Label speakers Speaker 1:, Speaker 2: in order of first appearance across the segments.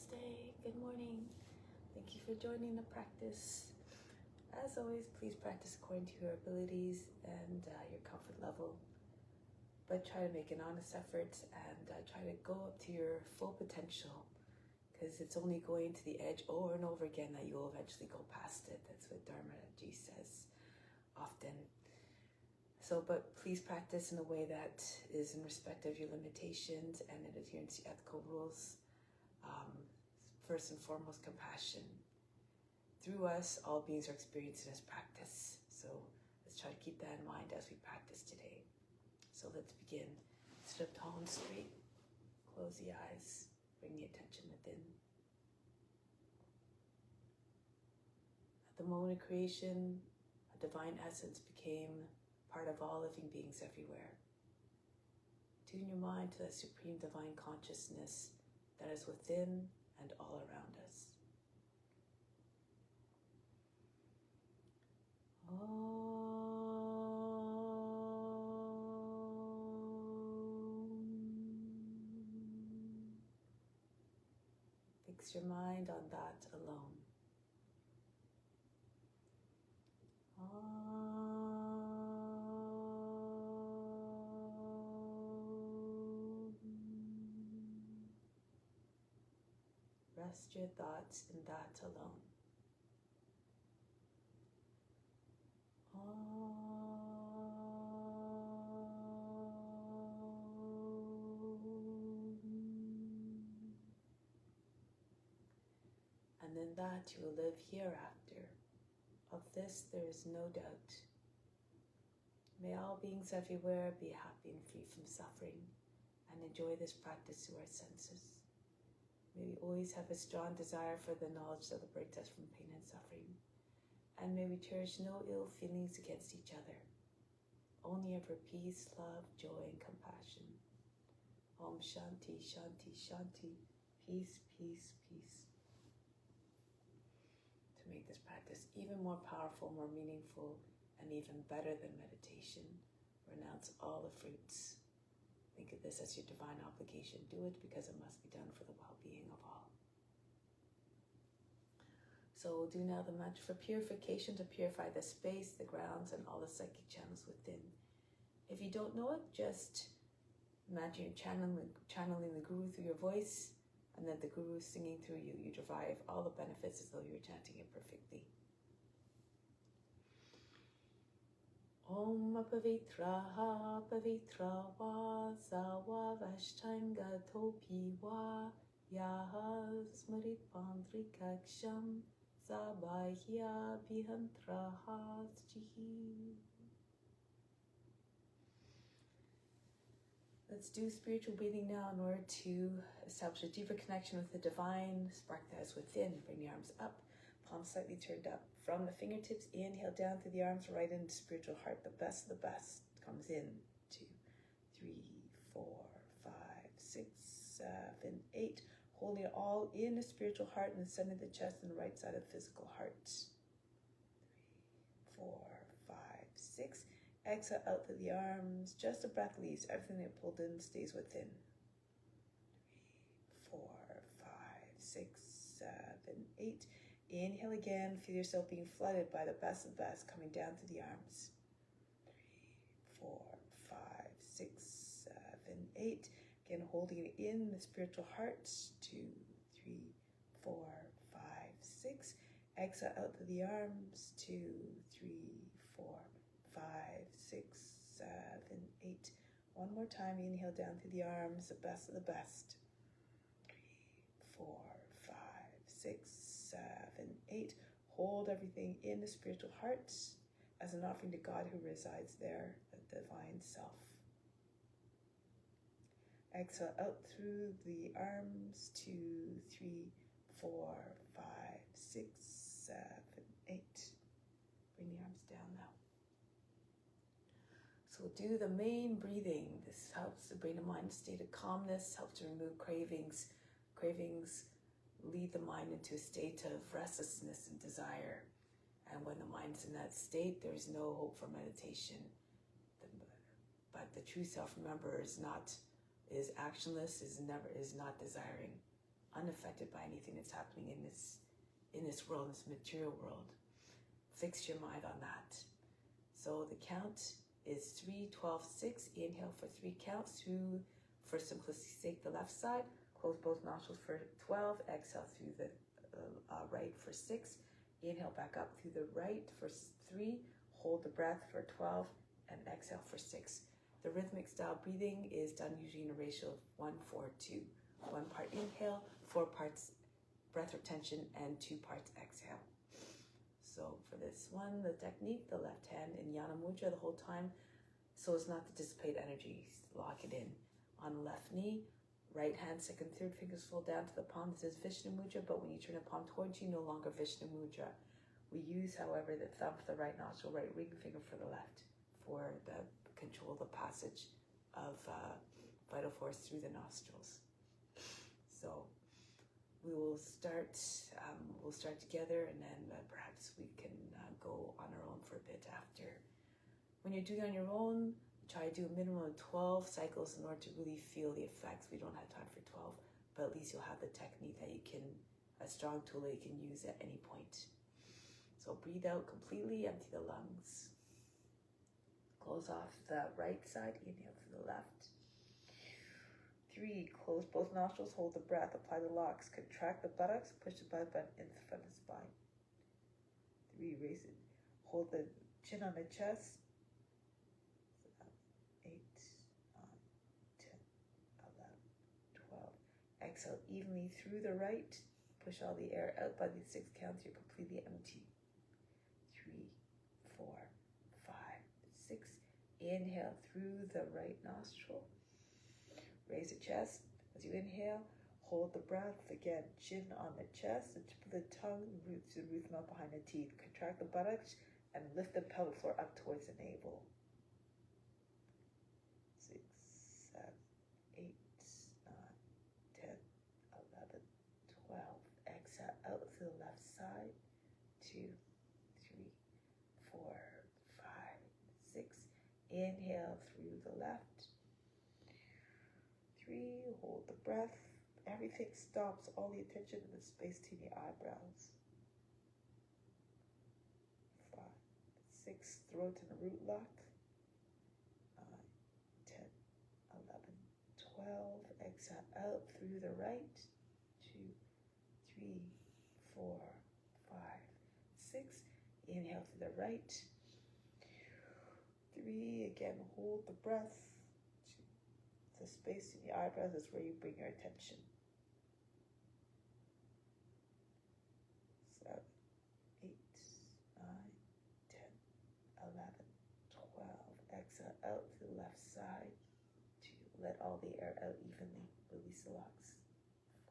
Speaker 1: Namaste. Good morning. Thank you for joining the practice. As always, please practice according to your abilities and your comfort level. But try to make an honest effort and try to go up to your full potential, because it's only going to the edge over and over again that you'll eventually go past it. That's what Dharmaji says often. But please practice in a way that is in respect of your limitations and in adherence to ethical rules. First and foremost, compassion. Through us, all beings are experiencing this practice. So let's try to keep that in mind as we practice today. So let's begin. Sit up tall and straight. Close the eyes. Bring the attention within. At the moment of creation, a divine essence became part of all living beings everywhere. Tune your mind to that supreme divine consciousness that is within and all around us. Fix your mind on that alone. Rest your thoughts in that alone. And in that you will live hereafter. Of this there is no doubt. May all beings everywhere be happy and free from suffering and enjoy this practice through our senses. May we always have a strong desire for the knowledge that liberates us from pain and suffering. And may we cherish no ill feelings against each other. Only ever peace, love, joy, and compassion. Om Shanti, Shanti, Shanti. Peace, peace, peace. To make this practice even more powerful, more meaningful, and even better than meditation, renounce all the fruits. Think of this as your divine obligation. Do it because it must be done for the well-being of all. So we'll do now the mantra for purification to purify the space, the grounds, and all the psychic channels within. If you don't know it, just imagine you're channeling the Guru through your voice, and then the Guru is singing through you. You derive all the benefits as though you were chanting it perfectly. Om Pavitraha Pavitra Va Sawa Vashtanga Topi Va Yaha Smarit Pandrikaksham Sabahya Bihantraha Jihi. Let's do spiritual breathing now in order to establish a deeper connection with the divine spark that is within. Bring the arms up. Palms slightly turned up. From the fingertips, inhale down through the arms, right into spiritual heart. The best of the best comes in. 2, 3, 4, 5, 6, 7, 8. Holding it all in the spiritual heart in the center of the chest and the right side of the physical heart. 3, 4, 5, 6. Exhale out through the arms. Just the breath leaves. Everything that pulled in stays within. 3, 4, 5, 6, 7, 8. Inhale again, feel yourself being flooded by the best of the best coming down to the arms. 3, 4, 5, 6, 7, 8. Again, holding it in the spiritual heart. 2, 3, 4, 5, 6. Exhale out to the arms. 2, 3, 4, 5, 6, 7, 8. One more time, inhale down to the arms, the best of the best. 3, 4, 5, 6, 7, 8. Hold everything in the spiritual heart as an offering to God who resides there, the divine self. Exhale out through the arms. 2, 3, 4, 5, 6, 7, 8. Bring the arms down now. So we'll do the main breathing. This helps to bring the mind to a state of calmness, helps to remove cravings. Cravings lead the mind into a state of restlessness and desire. And when the mind's in that state, there's no hope for meditation. But the true self, remember, is actionless, is not desiring. unaffected by anything that's happening in this world, this material world. Fix your mind on that. So the count is 3, 12, 6. Inhale for 3 counts through, for simplicity's sake, the left side. Close both nostrils for 12. Exhale through the right for 6. Inhale back up through the right for 3. Hold the breath for 12 and exhale for 6. The rhythmic style breathing is done usually in a ratio of 1, 4, 2. 1 part inhale, 4 parts breath retention, and 2 parts exhale. So for this one, the technique, the left hand in Yana Mudra the whole time, so as not to dissipate energy. Lock it in. On the left knee, right hand, second, third fingers fall down to the palm. This is Vishnu Mudra, but when you turn the palm towards you, no longer Vishnu Mudra. We use, however, the thumb for the right nostril, right ring finger for the left, for the control the passage of vital force through the nostrils. So we will start. We'll start together, and then perhaps we can go on our own for a bit after. When you're doing on your own, try to do a minimum of 12 cycles in order to really feel the effects. We don't have time for 12, but at least you'll have the technique that you can, a strong tool that you can use at any point. So breathe out completely, empty the lungs. Close off the right side, inhale to the left. 3, close both nostrils, hold the breath, apply the locks, contract the buttocks, push the belly button in front of the spine. 3, raise it, hold the chin on the chest. 8, 9, 10, 11, 12. Exhale evenly through the right, push all the air out. By the 6 counts, you're completely empty. 3, 4, 5, 6. Inhale through the right nostril. Raise the chest. As you inhale, hold the breath. Again, chin on the chest, the tip of the tongue, roots to the roof knot behind the teeth. Contract the buttocks and lift the pelvic floor up towards the navel. 6, 7, 8, 9, 10, 11, 12. Exhale out to the left side. 2, 3, 4, 5, 6. Inhale through the left. 3, hold the breath. Everything stops, all the attention in the space between the eyebrows. 5, 6, throat and root lock. 9, 10, 11, 12. Exhale out through the right. 2, 3, 4, 5, 6. Inhale to the right. 3, again, hold the breath. The space in the eyebrows is where you bring your attention. 7, 8, 9, 10, 11, 12. Exhale out to the left side. 2, let all the air out evenly. Release the locks.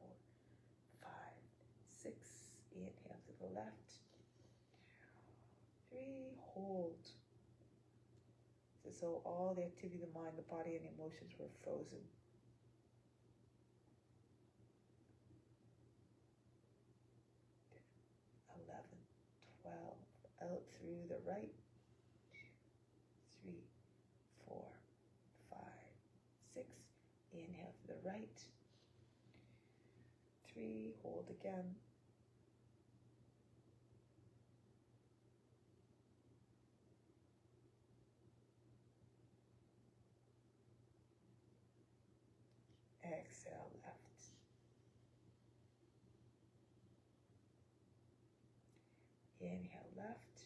Speaker 1: 4, 5, 6. Inhale to the left. 3, hold. So all the activity of the mind, the body, and emotions were frozen. 11, 12. Out through the right. 2, 3, 4, 5, 6. Inhale to the right. 3, hold again. Exhale left. Inhale left.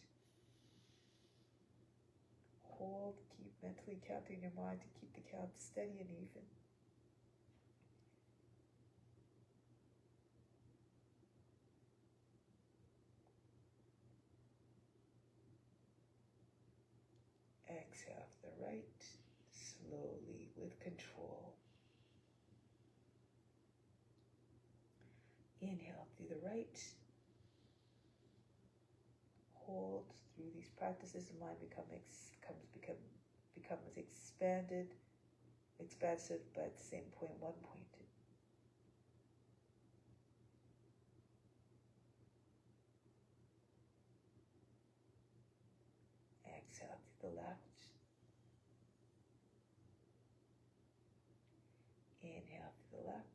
Speaker 1: Hold, keep mentally counting your mind to keep the count steady and even. Exhale to the right, slowly with control. Inhale through the right. Hold through these practices. The mind becomes expanded, expansive, but at the same point, one-pointed. Exhale to the left. Inhale to the left.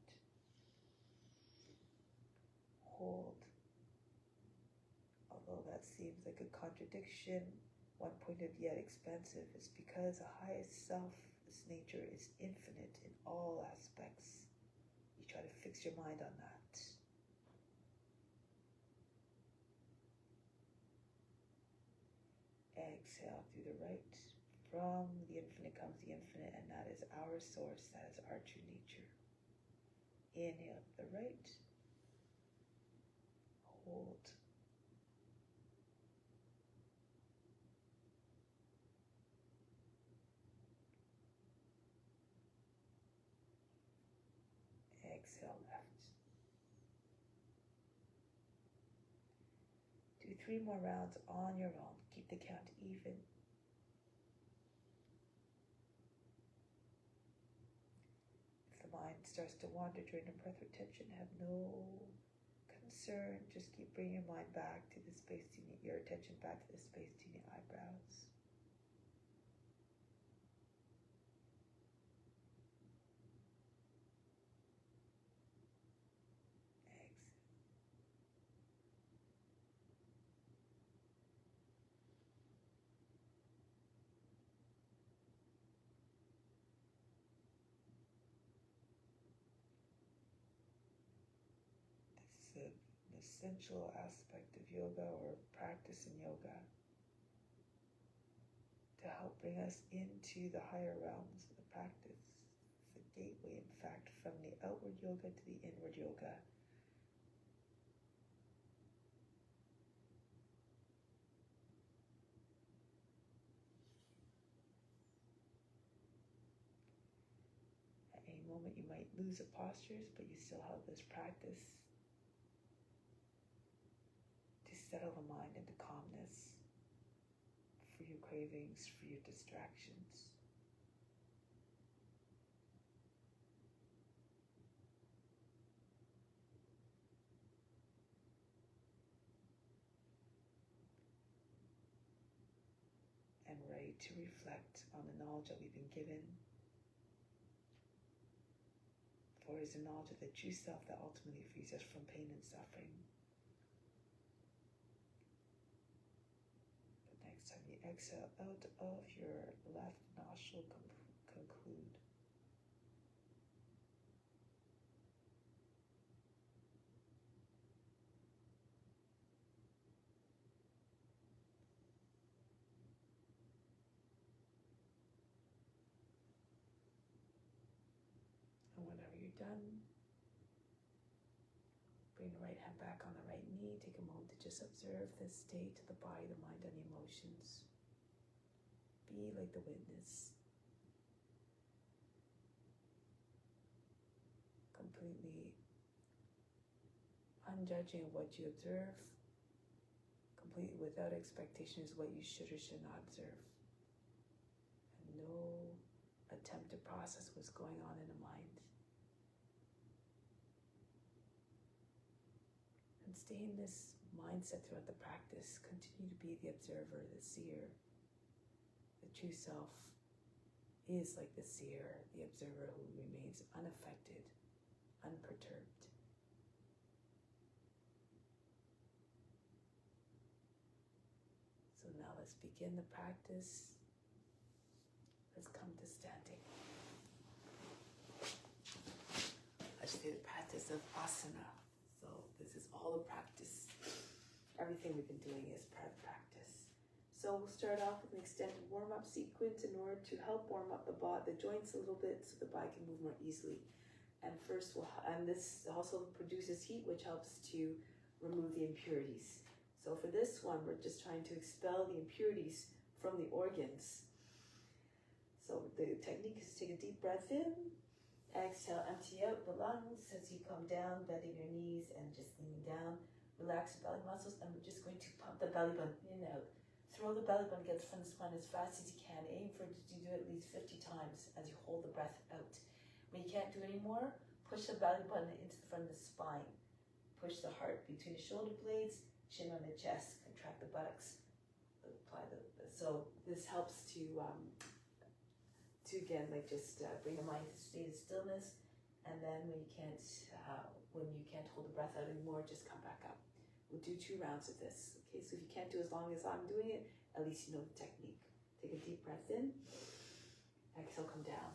Speaker 1: hold. Although that seems like a contradiction, one point of yet expansive is because the highest self, this nature, is infinite in all aspects. You try to fix your mind on that. Exhale through the right. From the infinite comes the infinite, and that is our source, that is our true nature. Inhale to the right. Hold. Exhale left. Do 3 more rounds on your own. Keep the count even. If the mind starts to wander during the breath retention, have no concern. Just keep bringing your mind back to the space between your attention back to the space between your eyebrows. This is an essential aspect of yoga or practice in yoga to help bring us into the higher realms of the practice. It's a gateway, in fact, from the outward yoga to the inward yoga. At any moment you might lose the postures, but you still have this practice to settle the mind into calmness, for your cravings, for your distractions. And ready to reflect on the knowledge that we've been given. For it is the knowledge of the true self that ultimately frees us from pain and suffering. But next time you exhale out of your left nostril, conclude. And whenever you're done, bring the right hand back on the right knee. Take a moment to just observe the state of the body, the mind, and the emotions. Be like the witness. Completely unjudging of what you observe. Completely without expectations of what you should or should not observe. And no attempt to process what's going on in the mind. And stay in this mindset throughout the practice. Continue to be the observer, the seer. The true self is like the seer, the observer who remains unaffected, unperturbed. So now let's begin the practice. Let's come to standing. I should say the practice of asana. So this is all the practice. Everything we've been doing is part of practice. So we'll start off with an extended warm-up sequence in order to help warm up the joints a little bit so the body can move more easily. And first, and this also produces heat, which helps to remove the impurities. So for this one, we're just trying to expel the impurities from the organs. So the technique is to take a deep breath in, exhale, empty out the lungs as you come down, bending your knees and just leaning down. Relax your belly muscles, and we're just going to pump the belly button in and out. Throw the belly button against the front of the spine as fast as you can. Aim for to do it at least 50 times as you hold the breath out. When you can't do it anymore, push the belly button into the front of the spine. Push the heart between the shoulder blades, chin on the chest, contract the buttocks. So this helps to again, like just bring the mind to a state of stillness And then when you can't hold the breath out anymore, just come back up. We'll do 2 rounds of this. Okay, so if you can't do as long as I'm doing it, at least you know the technique. Take a deep breath in. Exhale, come down.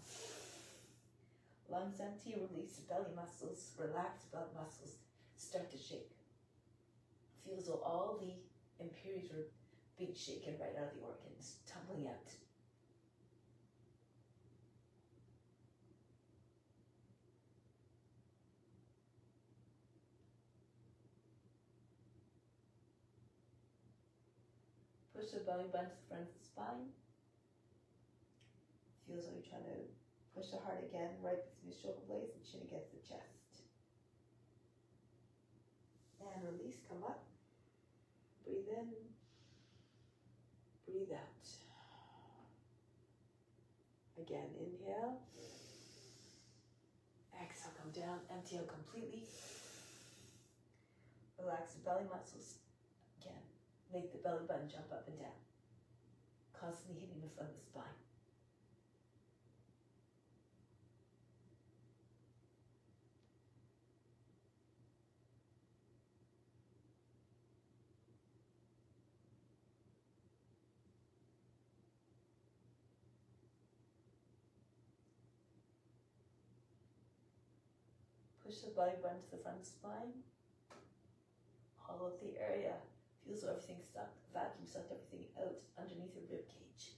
Speaker 1: Lungs empty, release the belly muscles, relax the belly muscles, start to shake. Feel as though all the impurities are being shaken right out of the organs, tumbling out. Push the belly button to the front of the spine. Feel as though you're trying to push the heart again right between the shoulder blades and chin against the chest. And release, come up. Breathe in. Breathe out. Again, inhale. Exhale, come down. Empty out completely. Relax the belly muscles. Again, make the belly button jump up and down. Constantly hitting the front of the spine. Push the belly button to the front of the spine. Hollow out the area. Feel as though everything's stuck. Vacuum sucked everything out underneath your rib cage.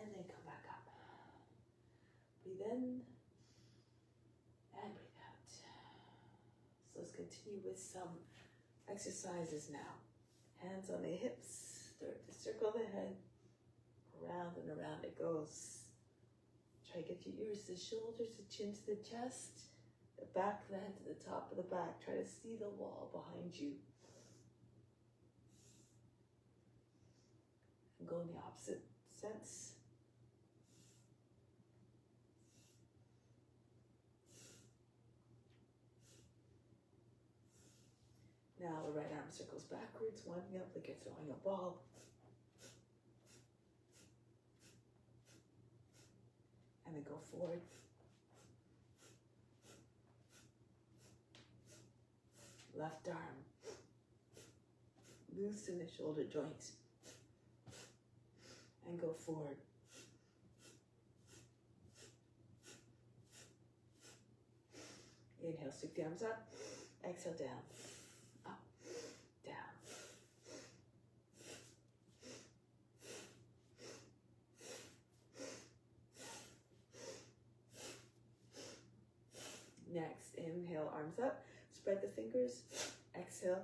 Speaker 1: And then come back up. Breathe in and breathe out. So let's continue with some exercises now. Hands on the hips. Start to circle the head. Around and around it goes. Try to get your ears to the shoulders, the chin to the chest, the back of the head to the top of the back. Try to see the wall behind you. And go in the opposite sense. Now the right arm circles backwards, winding up like you're throwing a ball. And then go forward. Left arm. Loosen the shoulder joints. And go forward. Inhale, stick the arms up. Exhale, down. Up, down. Next, inhale, arms up, spread the fingers, exhale,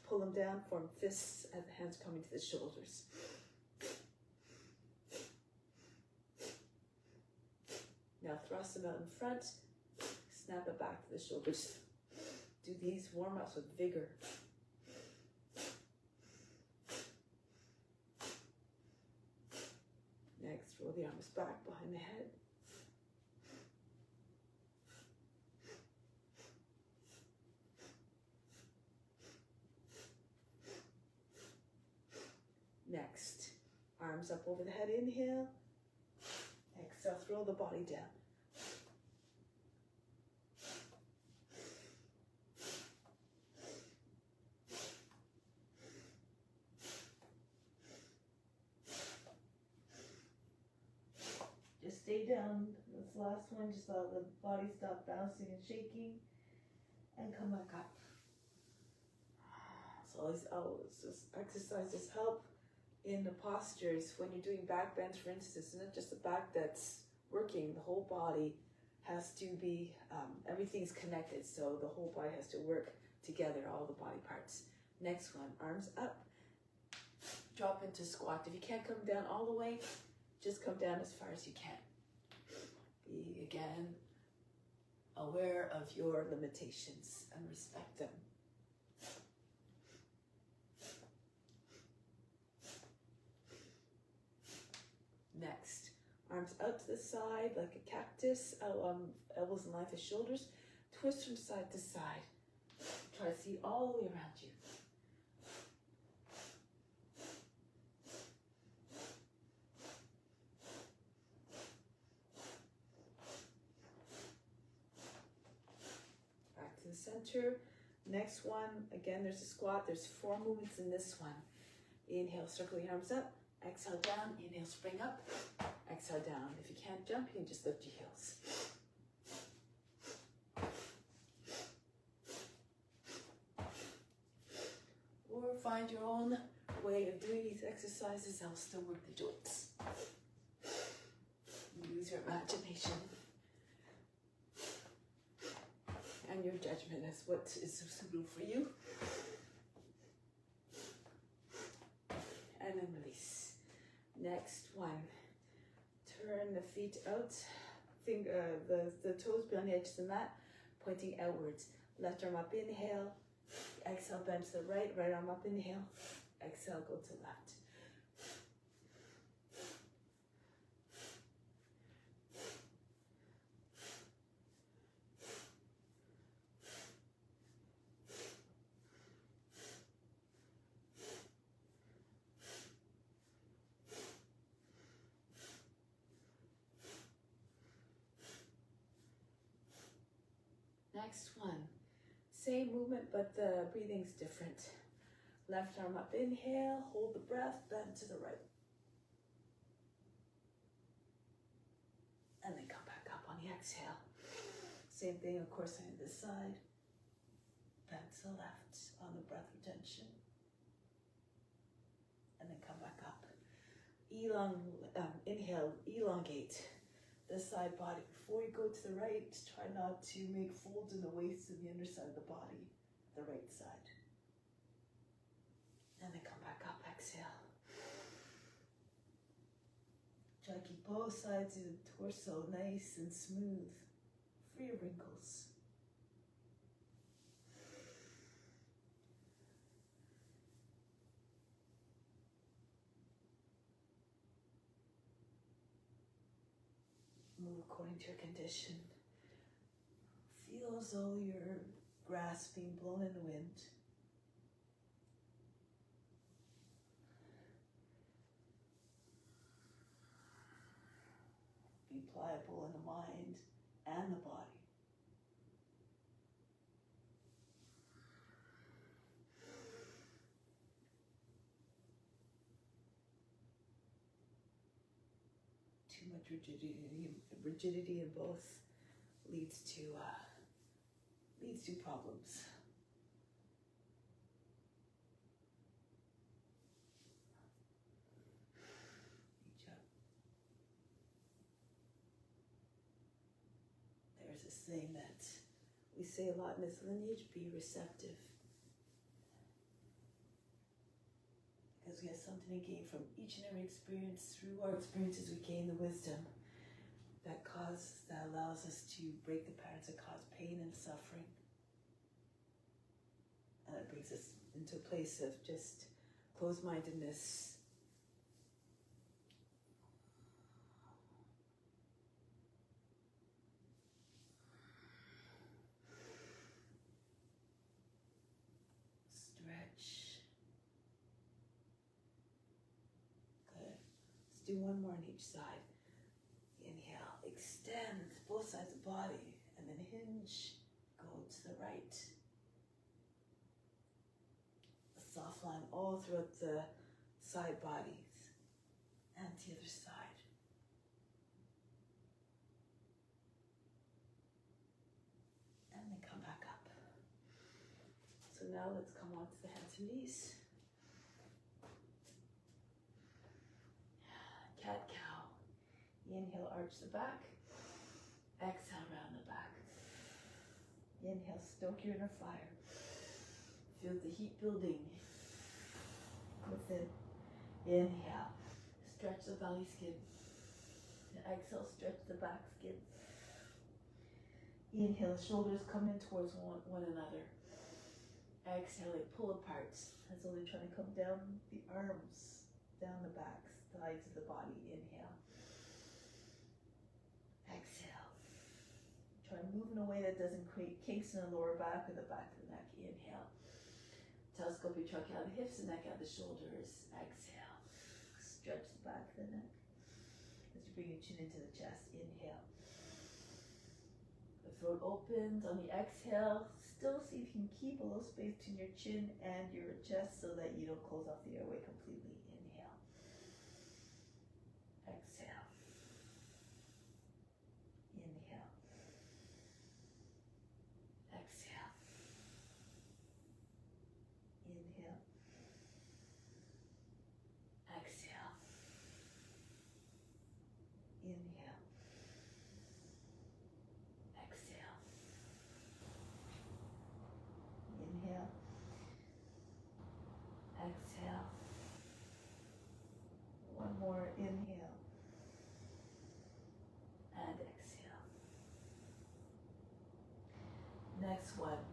Speaker 1: pull them down, form fists as the hands coming to the shoulders. Now thrust them out in front, snap it back to the shoulders. Do these warm-ups with vigor. Next, roll the arms back behind the head. Next, arms up over the head, inhale. Exhale, throw the body down. Just stay down. This last one, just let the body stop bouncing and shaking and come back up. So this exercises help in the postures when you're doing back bends, for instance. It's not just the back that's working, the whole body has to be, everything's connected, so the whole body has to work together, all the body parts. Next one, arms up, drop into squat. If you can't come down all the way, just come down as far as you can. Be, again, aware of your limitations and respect them. Next, arms out to the side like a cactus, elbows in line with shoulders. Twist from side to side. Try to see all the way around you. the center. Next one, again, there's a squat. There's 4 movements in this one. Inhale, circle your arms up. Exhale, down. Inhale, spring up. Exhale, down. If you can't jump, you can just lift your heels. Or find your own way of doing these exercises. I'll still work the joints. Use your imagination and your judgment as what is suitable for you. And then release. Next one. Turn the feet out. The toes beyond the edge of the mat, pointing outwards. Left arm up, inhale. Exhale, bend to the right. Right arm up, inhale. Exhale, go to left. Next one. Same movement, but the breathing's different. Left arm up, inhale, hold the breath, bend to the right. And then come back up on the exhale. Same thing, of course, on this side. Bend to the left on the breath retention. And then come back up. Inhale, elongate the side body. Before you go to the right, try not to make folds in the waist and the underside of the body, the right side. And then come back up, exhale. Try to keep both sides of the torso nice and smooth, free of wrinkles. Move according to your condition. Feel as though your grass being blown in the wind. Be pliable in the mind and the body. Too much rigidity in both leads to problems. Reach up. There's this thing that we say a lot in this lineage: be receptive. Because we have something to gain from each and every experience. Through our experiences, we gain the wisdom that allows us to break the patterns that cause pain and suffering. And it brings us into a place of just closed-mindedness. Stretch. Good. Let's do one more on each side. Inhale, extend both sides of the body, and then hinge, go to the right. A soft line all throughout the side bodies and to the other side. And then come back up. So now let's come on to the hands and knees. Cat-cow. Inhale, arch the back. Exhale, round the back. Inhale, stoke your inner fire. Feel the heat building within. Inhale, stretch the belly skin. Exhale, stretch the back skin. Inhale, shoulders come in towards one another. Exhale, pull apart. As though they're trying to come down the arms, down the back, sides of the body. Inhale. Exhale. Try moving in a way that doesn't create kinks in the lower back or the back of the neck. Inhale. Telescope your trunk out of the hips and neck out of the shoulders. Exhale. Stretch the back of the neck as you bring your chin into the chest. Inhale. throat opens on the exhale. Still see if you can keep a little space between your chin and your chest so that you don't close off the airway completely. Inhale. Exhale. Inhale. Exhale. Inhale. Exhale. Inhale. Exhale. Inhale. Exhale. One more. Inhale. And exhale. Next one.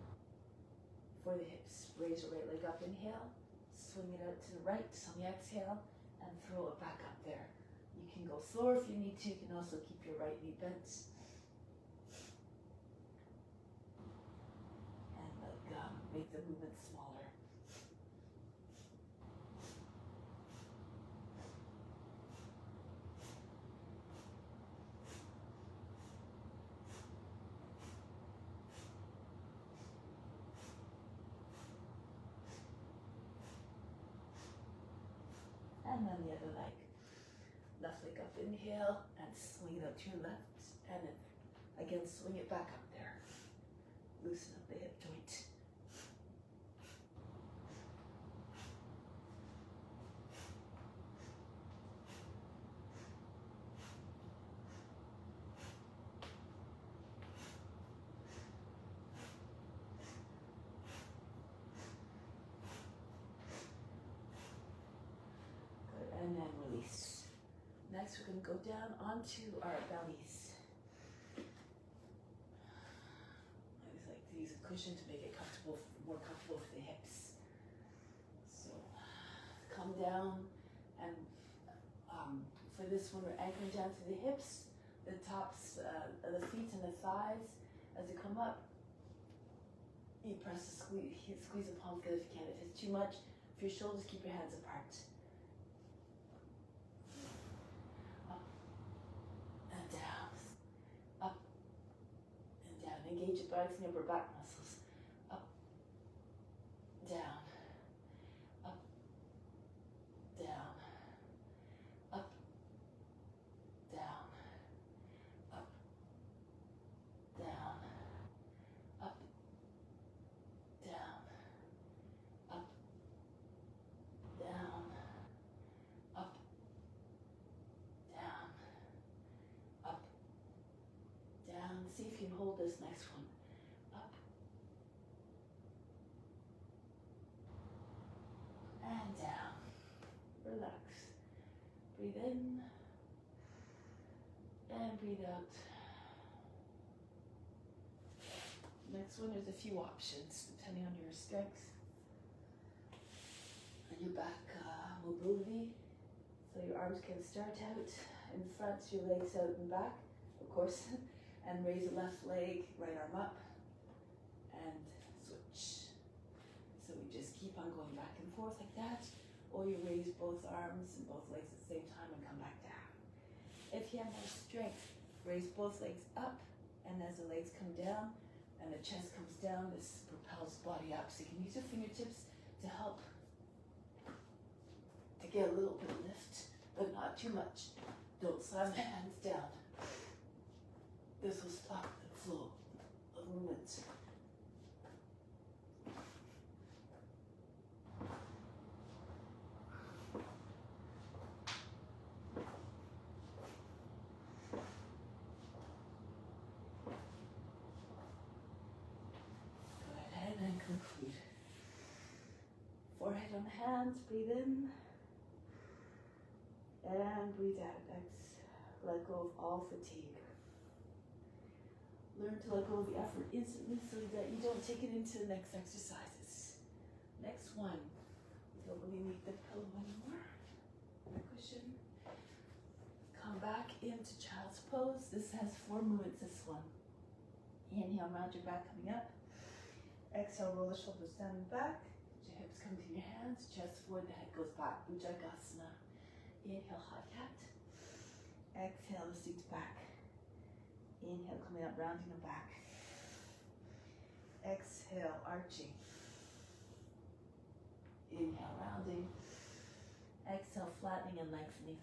Speaker 1: For the hips, raise your right leg up. Inhale. Swing it out to the right on the exhale. And throw it back up there. You can go slower if you need to. You can also keep your right knee bent. And make the movement smaller. And then the other leg. Left leg up, inhale, and swing it up to your left. And then again, swing it back up there. Loosen up the hip joint. Good, and then release. Next, we're going to go down onto our bellies. I always like to use a cushion to make it comfortable, more comfortable for the hips. So, come down, and for this one, we're anchoring down to the hips, the tops of the feet and the thighs. As you come up, you press the squeeze the palms together if you can. If it's too much, for your shoulders, keep your hands apart. Engage your buttocks and upper back muscles. Up, down, up, down, up, down, up, down, up, down, up, down, up, down, up, down. See if you can hold this next one. Up. And down. Relax. Breathe in. And breathe out. Next one, there's a few options depending on your strength. And your back mobility. So your arms can start out in front, your legs out and back, of course. And raise the left leg, right arm up, and switch. So we just keep on going back and forth like that, or you raise both arms and both legs at the same time and come back down. If you have more strength, raise both legs up, and as the legs come down and the chest comes down, this propels the body up. So you can use your fingertips to help to get a little bit of lift, but not too much. Don't slam the hands down. This will stop the flow of movement. Go ahead and conclude. Forehead on hands, breathe in. And breathe out. Let go of all fatigue. Learn to let go of the effort instantly so that you don't take it into the next exercises. Next one. You don't really need the pillow anymore. The cushion. Come back into child's pose. This has 4 movements, this one. Inhale, round your back coming up. Exhale, roll the shoulders down and back. Your hips come to your hands, chest forward, the head goes back. Bhujangasana. Inhale, hot cat. Exhale, the seats back. Inhale, coming up, rounding the back. Exhale, arching. Inhale, rounding. Exhale, flattening and lengthening.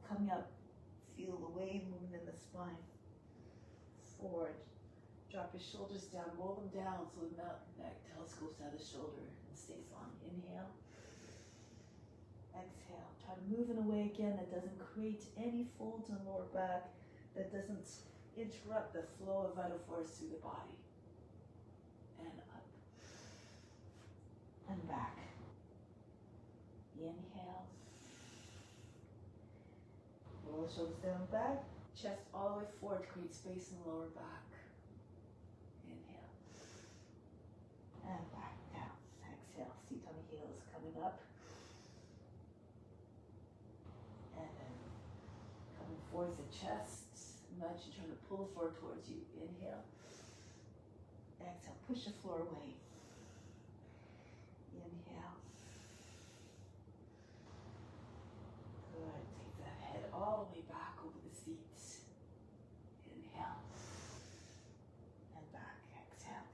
Speaker 1: Coming up, feel the wave moving in the spine. Forward. Drop your shoulders down, roll them down so the neck telescopes out of the shoulder and stays long. Inhale. Exhale. Try to move in a way again that doesn't create any folds in the lower back, that doesn't interrupt the flow of vital force through the body. And up. And back. Inhale. Roll the shoulders down and back. Chest all the way forward to create space in the lower back. Inhale. And back down. Exhale. Seat on the heels coming up. And then coming forward the chest. Imagine trying to pull the floor towards you. Inhale. Exhale. Push the floor away. Inhale. Good. Take that head all the way back over the seat. Inhale. And back. Exhale.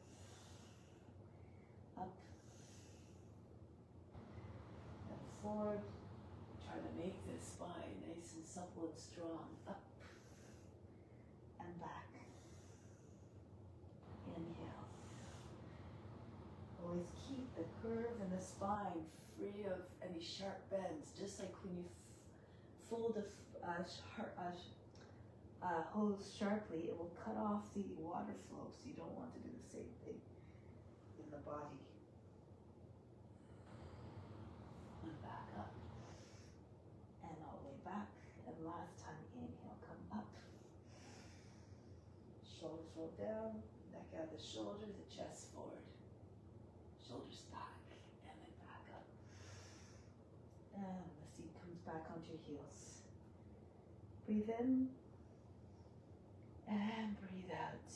Speaker 1: Up. And forward. Try to make the spine nice and supple and strong. Up. And back. Inhale. Always keep the curve in the spine free of any sharp bends, just like when you fold a hose sharply, it will cut off the water flow, so you don't want to do the same thing in the body. And back up. And all the way back. And last time, inhale, come up. Shoulders roll down, neck out of the shoulders, the chest forward. Shoulders back, and then back up. And the seat comes back onto your heels. Breathe in, and breathe out.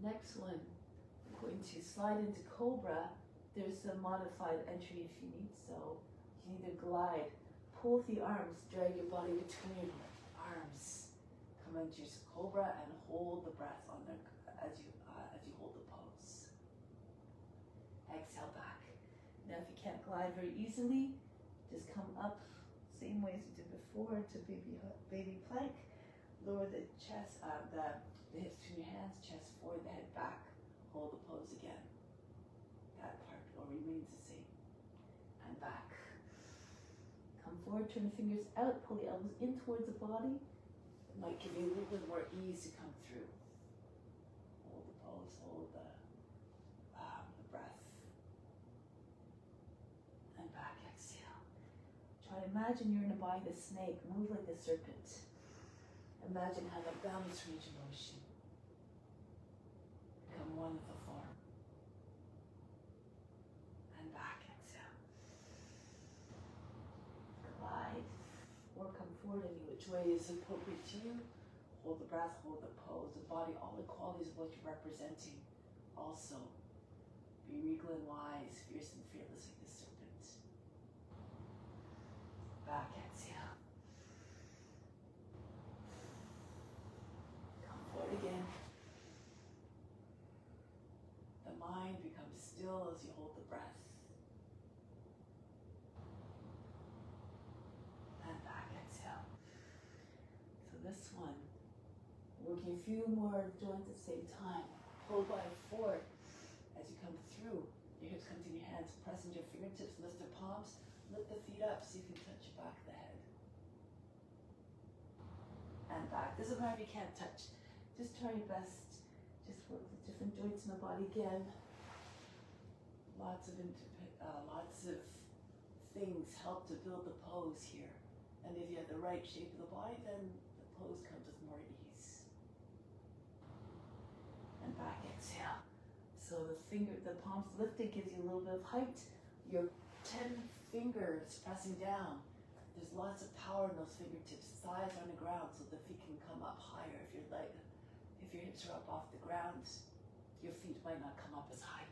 Speaker 1: Next one, I'm going to slide into Cobra. There's a modified entry if you need, so you need to glide. Pull with the arms, drag your body between your arms. Come into your Cobra and hold the breath on there as you hold the pose. Exhale back. Now if you can't glide very easily, just come up, same way as you did before, to baby plank. Lower the chest, the hips between your hands, chest forward, the head back. Hold the pose again. That part remains the same. And back. Come forward, turn the fingers out, pull the elbows in towards the body. It might give you a little bit more ease to come through. Hold the pose, hold the breath. And back, exhale. Try to imagine you're in a body of a snake. Move like a serpent. Imagine having a boundless range of motion. Become one with the form. And back, exhale. Glide or come forward any which way is appropriate to you. Hold the breath, hold the pose, the body, all the qualities of what you're representing. Also, be regal and wise, fierce and fearless like the serpent. Back, exhale. Again, the mind becomes still as you hold the breath. And back, exhale. So this one, working a few more joints at the same time. Hold by forward as you come through. Your hips come to your hands, press into your fingertips, lift the palms, lift the feet up, see if you can touch your back of the head. And back. Doesn't matter if you can't touch. Just try your best. Just work with different joints in the body again. Lots of things help to build the pose here. And if you have the right shape of the body, then the pose comes with more ease. And back, exhale. So the palms lifted gives you a little bit of height. Your 10 fingers pressing down. There's lots of power in those fingertips. Thighs are on the ground so the feet can come up higher. If your hips are up off the ground, your feet might not come up as high.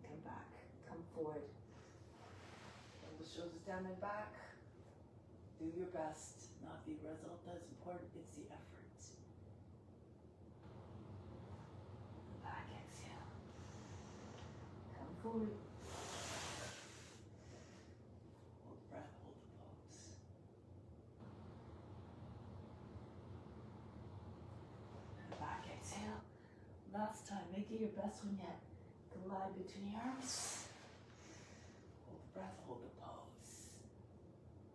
Speaker 1: Come back, come forward. Pull the shoulders down and back. Do your best. Not the result that's important, it's the effort. forward. Hold the breath, hold the pose. And back, exhale. Last time, make it your best one yet. Glide between your arms. Hold the breath, hold the pose.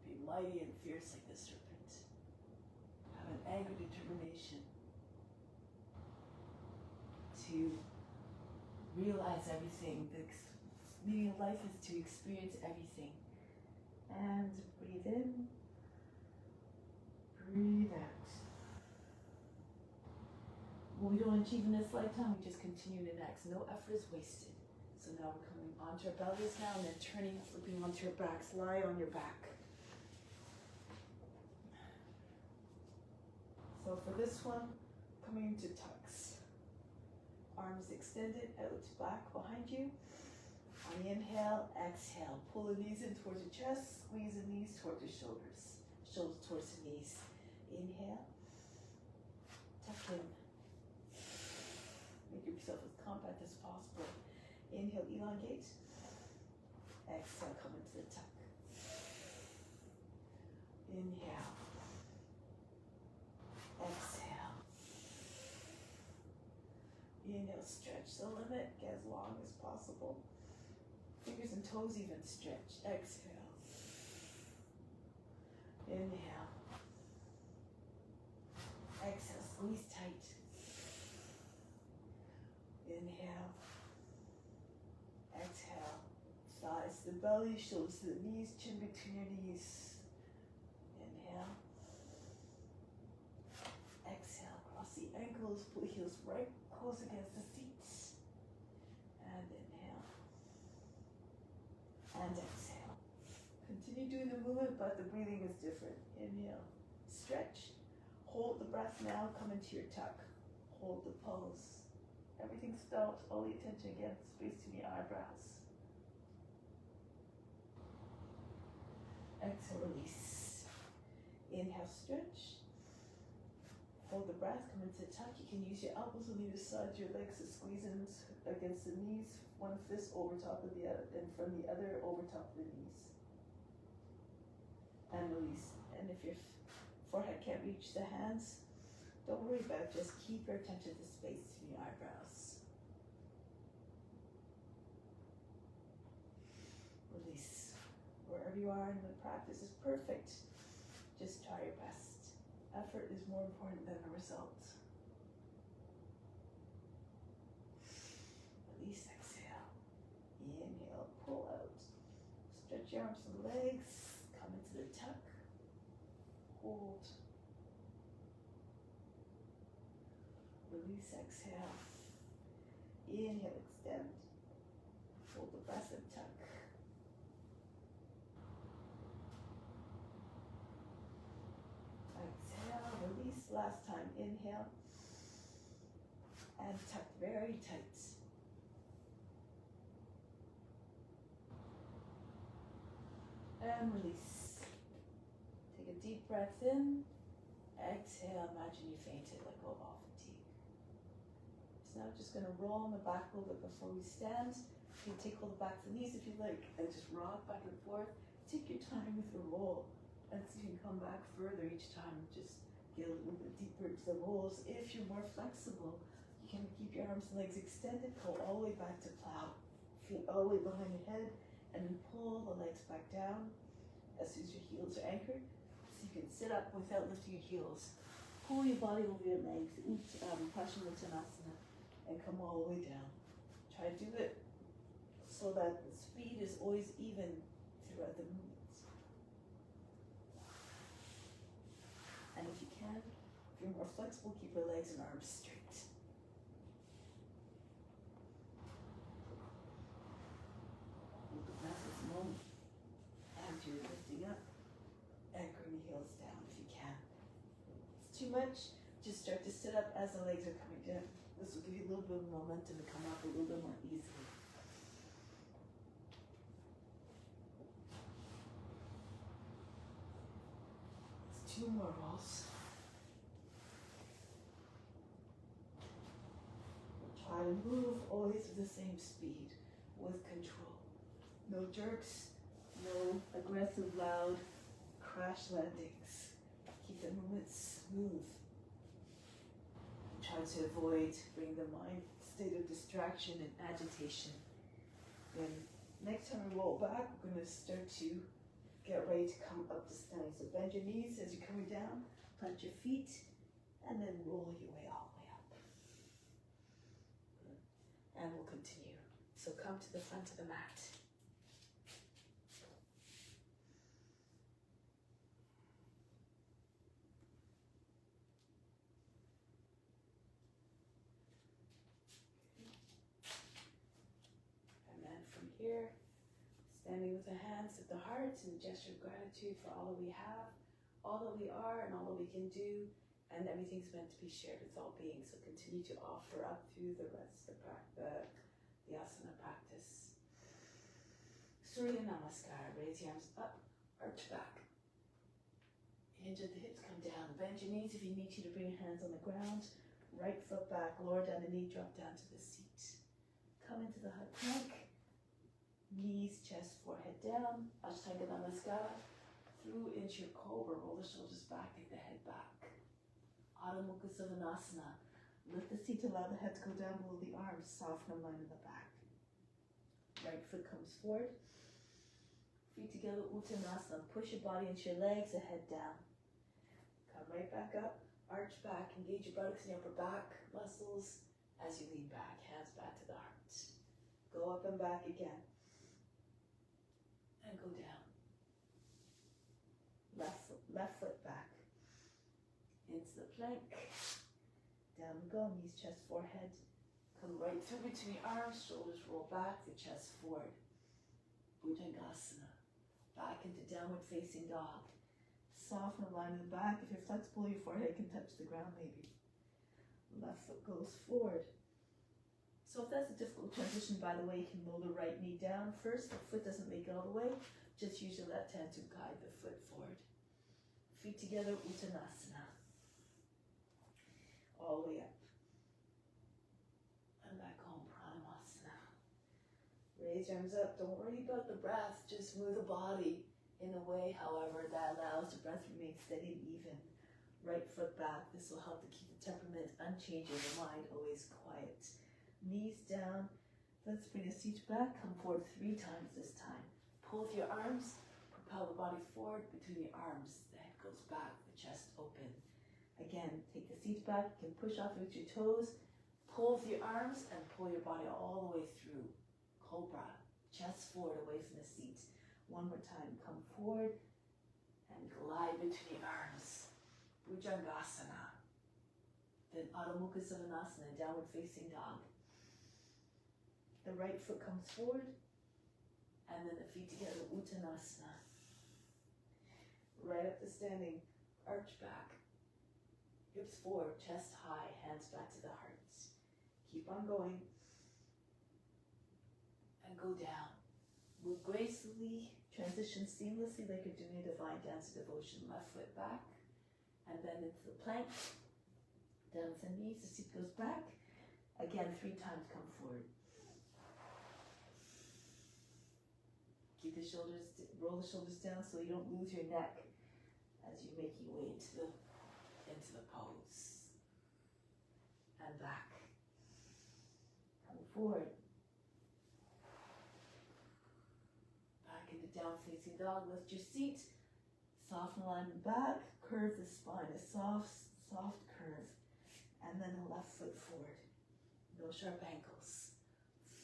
Speaker 1: Be mighty and fierce like the serpent. Have an angry determination to realize everything. The meaning of life is to experience everything. And breathe in, breathe out. What we don't achieve in this lifetime, we just continue the next. No effort is wasted. So now we're coming onto our bellies now and then turning, flipping onto your backs. Lie on your back. So for this one, coming into tucks. Arms extended out, back behind you. On the inhale, exhale. Pull the knees in towards your chest. Squeeze the knees towards your shoulders. Shoulders towards the knees. Inhale. Tuck in. Make yourself as compact as possible. Inhale, elongate. Exhale, come into the tuck. Inhale. Exhale. Inhale, stretch the limit. Get as long as possible. Fingers and toes even stretch. Exhale. Inhale. Exhale, squeeze tight. Inhale. Exhale. Thighs to the belly, shoulders to the knees, chin between your knees. Inhale. Exhale. Cross the ankles, pull the heels right close against the feet. And inhale. And exhale. Continue doing the movement, but the breathing is different. Inhale. Stretch. Hold the breath now. Come into your tuck. Hold the pose. Everything stops. All the attention again. Space to the eyebrows. Exhale, release. Inhale, stretch. Hold the breath, come into tuck. You can use your elbows on either side, your legs to squeeze in against the knees. One fist over top of the other, and from the other over top of the knees. And release. And if your forehead can't reach the hands, don't worry about it. Just keep your attention to space in your eyebrows. Release. Wherever you are in the practice is perfect. Just try your best. Effort is more important than the result. Release, exhale. Inhale, pull out. Stretch your arms and legs. Come into the tuck. Hold. Release, exhale. Inhale, extend. Hold the breath and tuck. Exhale, release. Last time, inhale. And tuck very tight. And release. Take a deep breath in. Exhale, imagine you fainted, let go of all fatigue. So now just going to roll on the back a little bit before we stand. You can take all the back to the knees if you like, and just rock back and forth. Take your time with the roll, and so you can come back further each time. Just get a little bit deeper into the rolls. If you're more flexible, you can keep your arms and legs extended, go all the way back to plow. Feet all the way behind your head, and then pull the legs back down as soon as your heels are anchored. So you can sit up without lifting your heels. Pull your body over your legs, each Paschimottanasana, and come all the way down. Try to do it so that the speed is always even throughout the movements. And if you can, if you're more flexible, keep your legs and arms straight. Hold the breath this moment. As you're lifting up, anchoring the heels down if you can. If it's too much, just start to sit up as the legs are coming down. This will give you a little bit of momentum to come up a little bit more easily. It's 2 more rolls. Try to move always with the same speed. with control. No jerks, no aggressive, loud crash landings. Keep the movements smooth. Try to avoid bringing the mind state of distraction and agitation. Then next time we roll back, we're going to start to get ready to come up to standing. So bend your knees as you're coming down, plant your feet, and then roll your way all the way up. Good. And we'll continue. So come to the front of the mat. Here, standing with the hands at the heart and gesture of gratitude for all that we have, all that we are, and all that we can do, and everything's meant to be shared with all beings. So continue to offer up through the rest of the asana practice. Surya Namaskar. Raise your arms up, arch back. Hinge at the hips, come down. Bend your knees if you need to bring your hands on the ground. Right foot back, lower down the knee, drop down to the seat. Come into the high plank. Knees, chest, forehead down. Ashtanga Namaskar. Through into your cobra. Roll the shoulders back, take the head back. Adho Mukha Savasana. Lift the seat, allow the head to go down below the arms. Soften the line in the back. Right foot comes forward. Feet together, Uttanasana. Push your body into your legs, the head down. Come right back up. Arch back. Engage your buttocks and your upper back muscles as you lean back. Hands back to the heart. Go up and back again. And go down. Left foot back. Into the plank. Down we go. Knees, chest, forehead. Come right through between the arms. Shoulders roll back. The chest forward. Bhujangasana. Back into downward facing dog. Soften the line in the back. If you're flexible, your forehead can touch the ground maybe. Left foot goes forward. So if that's a difficult transition, by the way, you can roll the right knee down first. The foot doesn't make it all the way. Just use your left hand to guide the foot forward. Feet together, Uttanasana. All the way up. And back home, Pranamasana. Raise your arms up. Don't worry about the breath. Just move the body in a way, however, that allows the breath to remain steady and even. Right foot back. This will help to keep the temperament unchanging, the mind always quiet. Knees down. Let's bring the seat back. Come forward 3 times this time. Pull with your arms. Propel the body forward between your arms. The head goes back. The chest open. Again, take the seat back. You can push off with your toes. Pull with your arms and pull your body all the way through. Cobra. Chest forward away from the seat. One more time. Come forward and glide between your arms. Bhujangasana. Then Adho Mukha Savasana, downward facing dog. The right foot comes forward, and then the feet together, Uttanasana. Right up to standing, arch back, hips forward, chest high, hands back to the heart. Keep on going, and go down. Move gracefully, transition seamlessly like you're doing a divine dance of devotion. Left foot back, and then into the plank. Down to the knees, the seat goes back. Again, 3 times come forward. Keep the shoulders, roll the shoulders down so you don't lose your neck as you make your way into the pose. And back. Come forward. Back into down facing dog. Lift your seat. Soften the line in the back. Curve the spine. A soft curve. And then a left foot forward. No sharp ankles.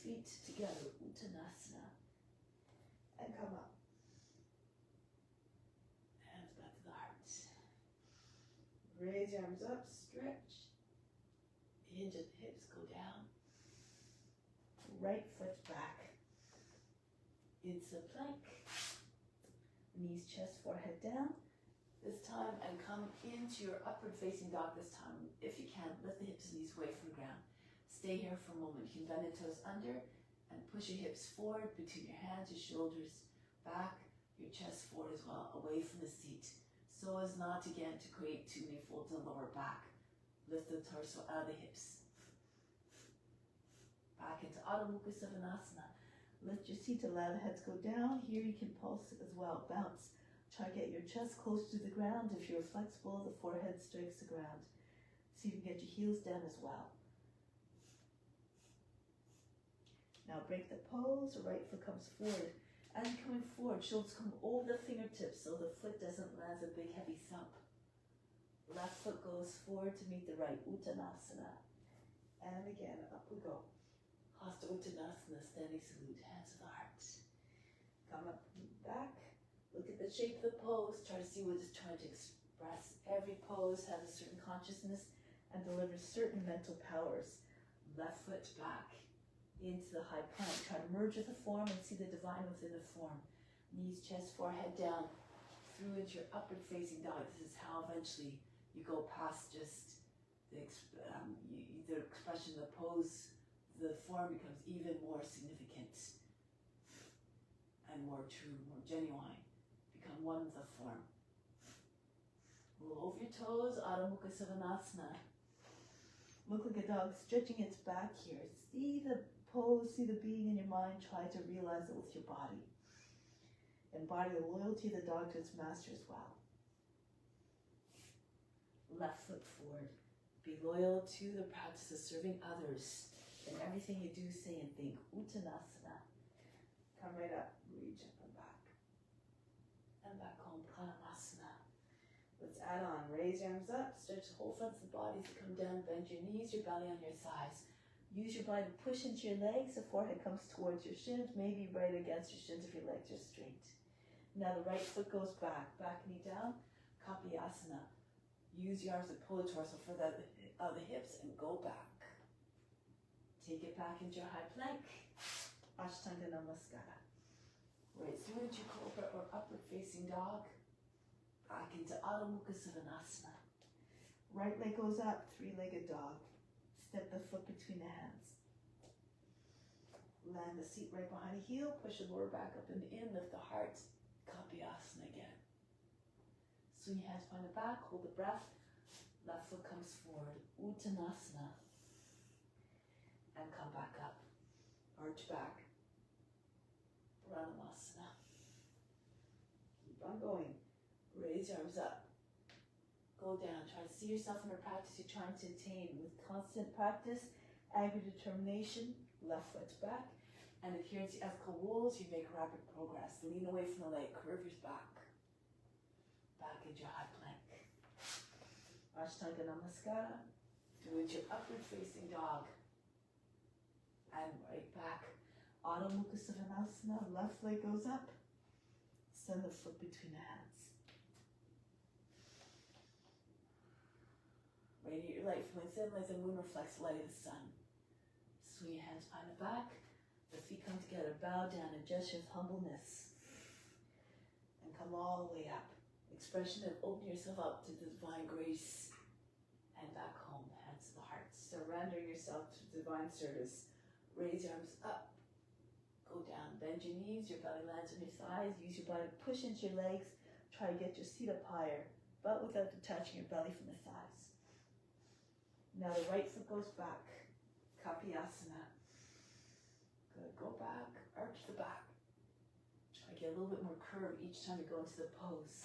Speaker 1: Feet together. Uttanasana. And come up. Hands back to the heart. Raise your arms up, stretch. Hinge at the hips, go down. Right foot back. Into the plank. Knees, chest, forehead down. This time, and come into your upward facing dog this time. If you can, lift the hips and knees away from the ground. Stay here for a moment. You can bend the toes under. And push your hips forward between your hands, your shoulders back, your chest forward as well, away from the seat. So as not, again, to create too many folds in the lower back. Lift the torso out of the hips. Back into Adho Mukha Savasana.
Speaker 2: Lift your seat, allow the head to go down. Here you can pulse as well, bounce. Try to get your chest close to the ground. If you're flexible, the forehead strikes the ground. See if you can get your heels down as well. Now break the pose, the right foot comes forward. As you're coming forward, shoulders come over the fingertips so the foot doesn't land a big heavy thump. Left foot goes forward to meet the right, Uttanasana. And again, up we go. Hasta Uttanasana, standing salute, hands to the heart. Come up, back. Look at the shape of the pose. Try to see what it's trying to express. Every pose has a certain consciousness and delivers certain mental powers. Left foot back into the high plank. Try to merge with the form and see the divine within the form. Knees, chest, forehead down. Through into your upward facing dog. This is how eventually you go past just the expression, the pose. The form becomes even more significant and more true, more genuine. Become one with the form. Roll over your toes, Adho Mukha Savasana. Look like a dog stretching its back here. See the pose, see the being in your mind. Try to realize it with your body. Embody the loyalty of the dog to its master as well. Left foot forward. Be loyal to the practice of serving others in everything you do, say, and think. Uttanasana. Come right up, reach up and back. And back home, Pranayasana. Let's add on. Raise your arms up, stretch the whole front of the body to come down, bend your knees, your belly on your thighs. Use your body to push into your legs. The forehead comes towards your shins, maybe right against your shins if your legs are straight. Now the right foot goes back knee down, Kapiyasana. Use your arms to pull the torso for the hips and go back. Take it back into your high plank. Ashtanga Namaskara. Right through into Cobra or upward facing dog. Back into Adho Mukha Savasana. Right leg goes up, three-legged dog. Step the foot between the hands. Land the seat right behind the heel. Push the lower back up and in. Lift the heart. Kapiyasana again. Swing your hands behind the back. Hold the breath. Left foot comes forward. Uttanasana. And come back up. Arch back. Pranayasana. Keep on going. Raise your arms up. Go down. Try to see yourself in a practice you're trying to attain. With constant practice, angry determination, left foot back, and adherence to ethical rules, you make rapid progress. Lean away from the leg. Curve your back. Back into your high plank. Ashtanga Namaskara. Through into your upward facing dog. And right back. Adho Mukha Savasana. Left leg goes up. Send the foot between the hands. Radiate your light from within like the moon reflects the light of the sun. Swing your hands behind the back. The feet come together. Bow down and gesture of humbleness. And come all the way up. Expression of opening yourself up to the divine grace. And back home, hands to the heart. Surrender yourself to divine service. Raise your arms up. Go down. Bend your knees. Your belly lands on your thighs. Use your body to push into your legs. Try to get your seat up higher, but without detaching your belly from the thighs. Now the right foot goes back. Kapiyasana. Good. Go back. Arch the back. Try to get a little bit more curve each time you go into the pose.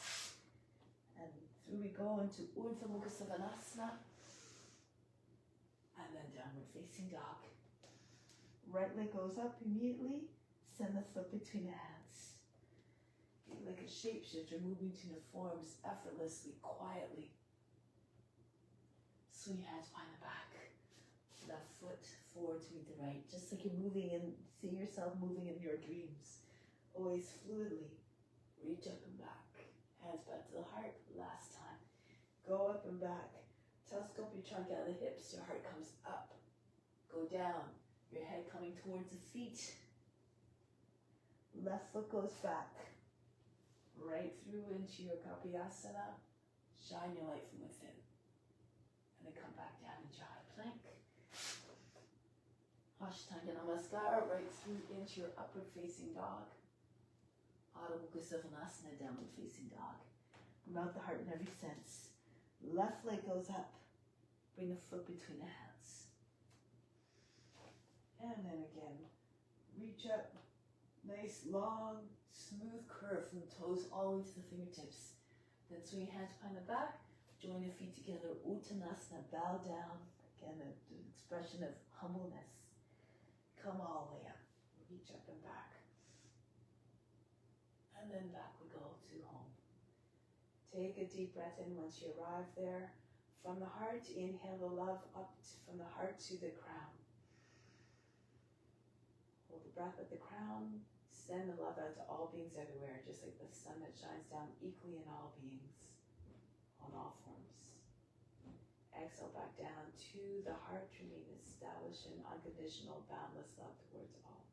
Speaker 2: And through we go into Urdhva Mukha Savasana. And then downward facing dog. Right leg goes up immediately. Send the foot between the hands. Be like a shapeshifter moving between the forms effortlessly, quietly. Swing your hands behind the back. Left foot forward to meet the right. Just like you're moving and see yourself moving in your dreams. Always fluidly. Reach up and back. Hands back to the heart. Last time. Go up and back. Telescope your trunk out of the hips. Your heart comes up. Go down. Your head coming towards the feet. Left foot goes back. Right through into your Kapiyasana. Shine your light from within. And then come back down into your high plank. Ashtanga Namaskara. Right through into your upward facing dog. Adho Mukha Savasana. Downward facing dog. Melt the heart in every sense. Left leg goes up. Bring the foot between the hands. And then again, reach up, Nice, long, smooth curve from the toes all the way to the fingertips. Then swing your hands behind the back. Join your feet together. Uttanasana, bow down. Again, an expression of humbleness. Come all the way up. Reach up and back. And then back we go to home. Take a deep breath in once you arrive there. From the heart, inhale the love up from the heart to the crown. Hold the breath at the crown. Send the love out to all beings everywhere, just like the sun that shines down equally in all beings, on all forms. Exhale back down to the heart, remain established in unconditional, boundless love towards all.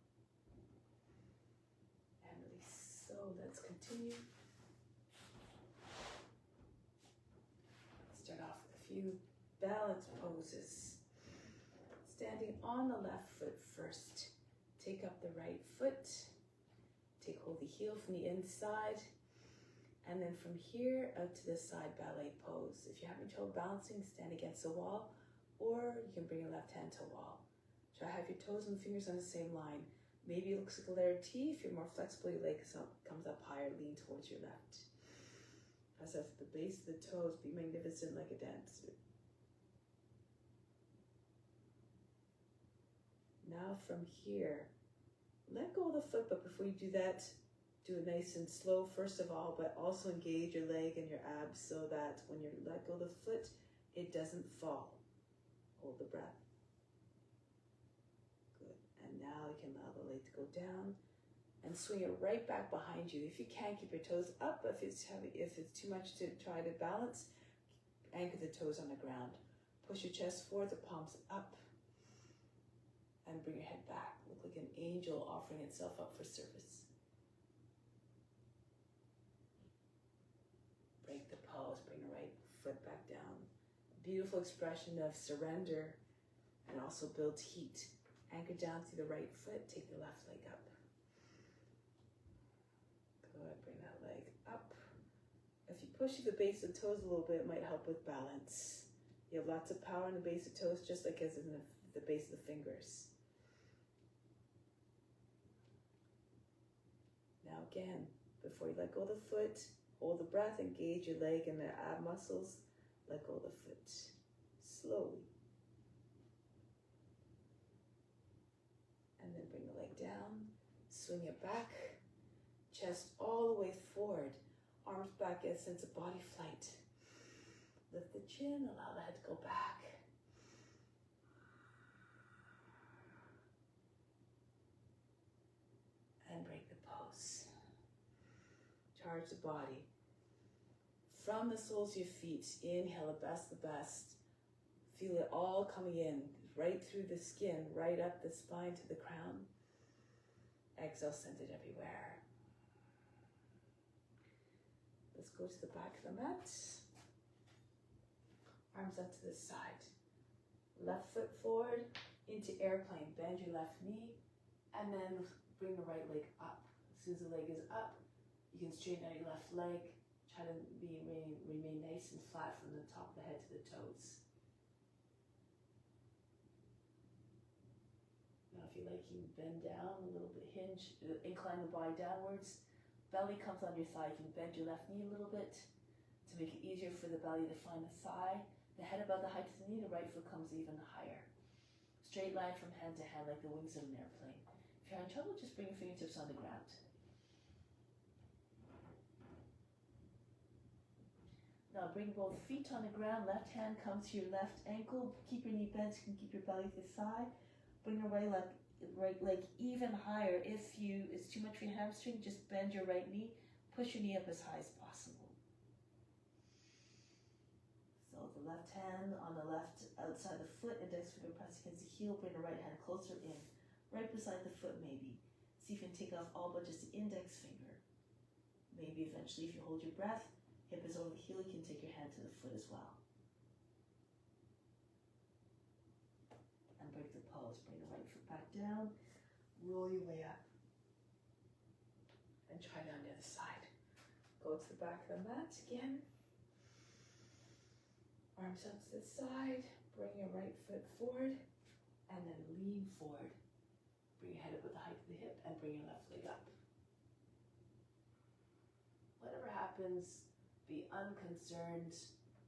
Speaker 2: And release. So let's continue. Let's start off with a few balance poses. Standing on the left foot first. Take up the right foot. Hold the heel from the inside. And then from here out to the side ballet pose. If you're having trouble balancing, stand against the wall, or you can bring your left hand to the wall. Try to have your toes and fingers on the same line. Maybe it looks like a layered T. If you're more flexible, your leg comes up higher, lean towards your left. Press up the base of the toes, be magnificent like a dancer. Now from here, let go of the foot, but before you do that, do it nice and slow first of all, but also engage your leg and your abs so that when you let go of the foot, it doesn't fall. Hold the breath. Good. And now you can allow the leg to go down and swing it right back behind you. If you can, keep your toes up. If it's heavy, if it's too much to try to balance, anchor the toes on the ground. Push your chest forward, the palms up, and bring your head back. Look like an angel offering itself up for service. Break the pose, bring the right foot back down. A beautiful expression of surrender and also builds heat. Anchor down through the right foot, take the left leg up. Good, bring that leg up. If you push through the base of the toes a little bit, it might help with balance. You have lots of power in the base of toes, just like as in the base of the fingers. Now again, before you let go of the foot, hold the breath, engage your leg and the ab muscles, let go of the foot. Slowly. And then bring the leg down, swing it back, chest all the way forward, arms back, get a sense of body flight. Lift the chin, allow the head to go back. And break the pose. Charge the body. From the soles of your feet, inhale the best. Feel it all coming in, right through the skin, right up the spine to the crown. Exhale, send it everywhere. Let's go to the back of the mat. Arms up to the side. Left foot forward into airplane. Bend your left knee and then bring the right leg up. As soon as the leg is up, you can straighten out your left leg. Try to remain nice and flat from the top of the head to the toes. Now if you like, you can bend down a little bit, hinge, incline the body downwards. Belly comes on your thigh. You can bend your left knee a little bit to make it easier for the belly to find the thigh. The head above the height of the knee, the right foot comes even higher. Straight line from hand to hand like the wings of an airplane. If you're having trouble, just bring your fingertips on the ground. Now bring both feet on the ground. Left hand comes to your left ankle. Keep your knee bent. You can keep your belly to the side. Bring your right leg even higher. If it's too much for your hamstring, just bend your right knee. Push your knee up as high as possible. So the left hand on the left outside the foot, index finger pressed against the heel. Bring the right hand closer in, right beside the foot maybe. See if you can take off all but just the index finger. Maybe eventually if you hold your breath, hip is over the heel, you can take your hand to the foot as well. And break the pose. Bring the right foot back down. Roll your way up. And try down the other side. Go to the back of the mat again. Arms up to the side. Bring your right foot forward. And then lean forward.
Speaker 1: Bring your head up at the height of the hip and bring your left leg up. Whatever happens, be unconcerned,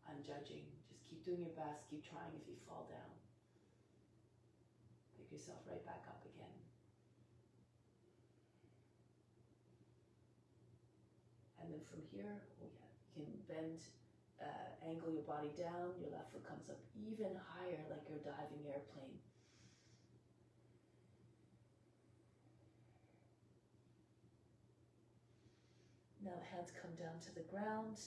Speaker 1: unjudging. Just keep doing your best, keep trying. If you fall down, pick yourself right back up again. And then from here, you can bend, angle your body down. Your left foot comes up even higher, like you're a diving airplane. Now the hands come down to the ground.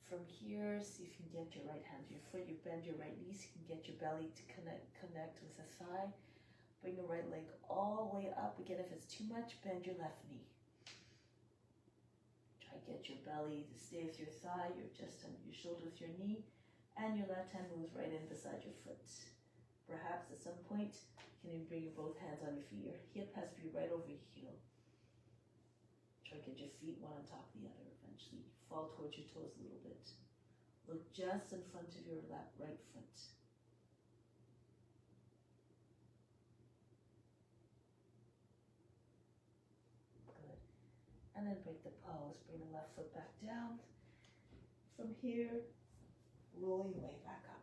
Speaker 1: From here, see if you can get your right hand to your foot. You bend your right knee so you can get your belly to connect with the thigh. Bring the right leg all the way up. Again, if it's too much, bend your left knee. Try to get your belly to stay with your thigh, your chest and your shoulder with your knee, and your left hand moves right in beside your foot. Perhaps at some point, you can even bring your both hands on your feet. Your hip has to be right over your heel. Try to get your feet one on top of the other. Eventually, fall towards your toes a little bit. Look just in front of your right foot. Good. And then break the pose. Bring the left foot back down. From here, roll your way back up.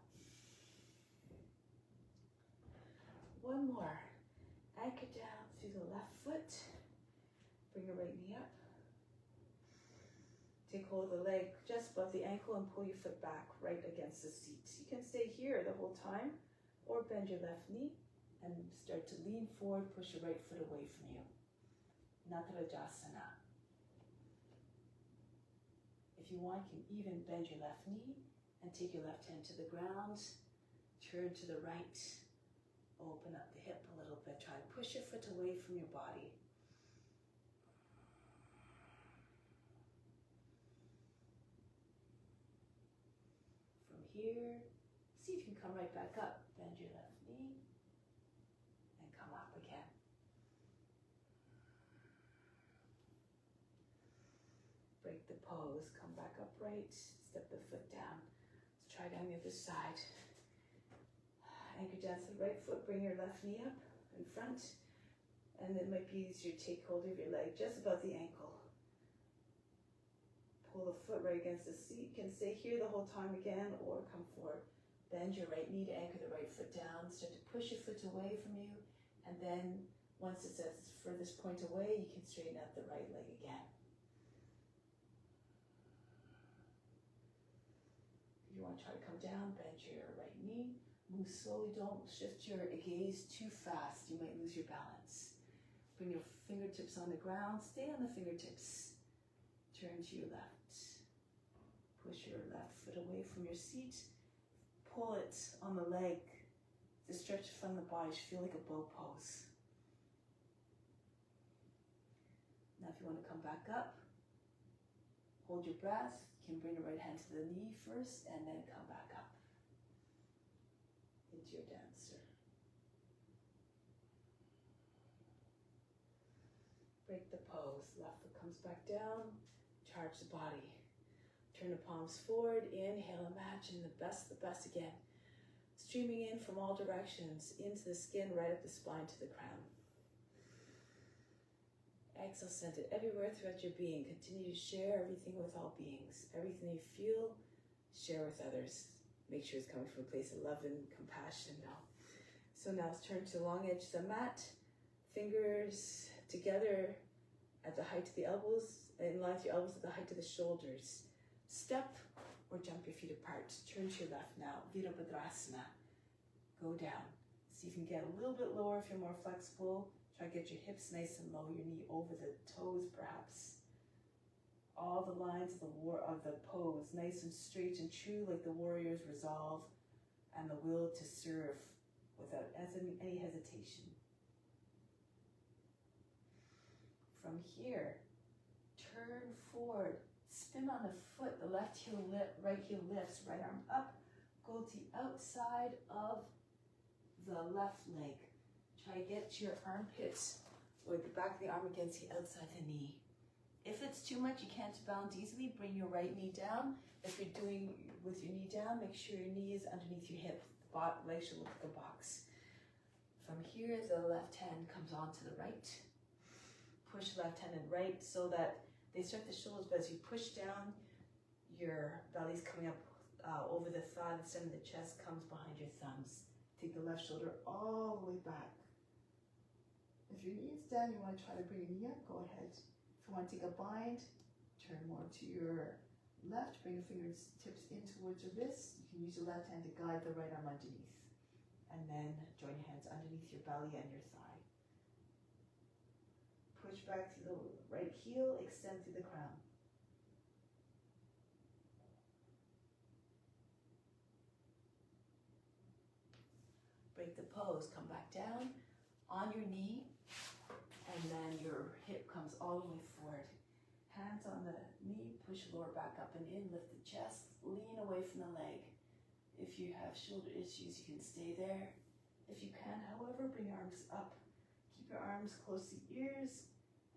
Speaker 1: One more. Anchor down through the left foot. Bring your right knee up. Take hold of the leg just above the ankle and pull your foot back right against the seat. You can stay here the whole time or bend your left knee and start to lean forward, push your right foot away from you. Natarajasana. If you want, you can even bend your left knee and take your left hand to the ground. Turn to the right. Open up the hip a little bit. Try to push your foot away from your body. Here, see if you can come right back up. Bend your left knee and come up again. Break the pose, come back upright, step the foot down. Let's try down the other side. Anchor down to the right foot, bring your left knee up in front, and then it might be easier to take hold of your leg just above the ankle. Pull the foot right against the seat. You can stay here the whole time again or come forward. Bend your right knee to anchor the right foot down. Start to push your foot away from you. And then once it's at its furthest point away, you can straighten out the right leg again. If you want to try to come down, bend your right knee. Move slowly. Don't shift your gaze too fast. You might lose your balance. Bring your fingertips on the ground. Stay on the fingertips. Turn to your left. Push your left foot away from your seat. Pull it on the leg to stretch from the body. Feel like a bow pose. Now if you want to come back up, hold your breath. You can bring the right hand to the knee first and then come back up into your dancer. Break the pose. Left foot comes back down. Charge the body. Turn the palms forward. Inhale, imagine the best again. Streaming in from all directions, into the skin, right up the spine to the crown. Exhale, send it everywhere throughout your being. Continue to share everything with all beings. Everything you feel, share with others. Make sure it's coming from a place of love and compassion now. So now let's turn to the long edge of the mat. Fingers together at the height of the elbows, in line with your elbows at the height of the shoulders. Step or jump your feet apart. Turn to your left now. Virabhadrasana. Go down. See if you can get a little bit lower if you're more flexible. Try to get your hips nice and low, your knee over the toes perhaps. All the lines of the pose, nice and straight and true, like the warrior's resolve and the will to serve without any hesitation. From here, turn forward. Spin on the foot, the left heel right heel lifts, right arm up. Go to the outside of the left leg. Try to get your armpits or the back of the arm against the outside of the knee. If it's too much, you can't bound easily, bring your right knee down. If you're doing with your knee down, make sure your knee is underneath your hip. The leg should look like a box.
Speaker 2: From here, the left hand comes onto the right. Push left hand and right so that they start the shoulders, but as you push down, your belly's coming up over the thigh, the center of the chest comes behind your thumbs. Take the left shoulder all the way back. If your knee is down, you want to try to bring your knee up, go ahead. If you want to take a bind, turn more to your left, bring your fingertips in towards your wrist. You can use your left hand to guide the right arm underneath. And then join your hands underneath your belly and your thigh. Push back to the right heel, extend through the crown. Break the pose, come back down on your knee, and then your hip comes all the way forward. Hands on the knee, push lower back up and in, lift the chest, lean away from the leg. If you have shoulder issues, you can stay there. If you can, however, bring your arms up. Keep your arms close to your ears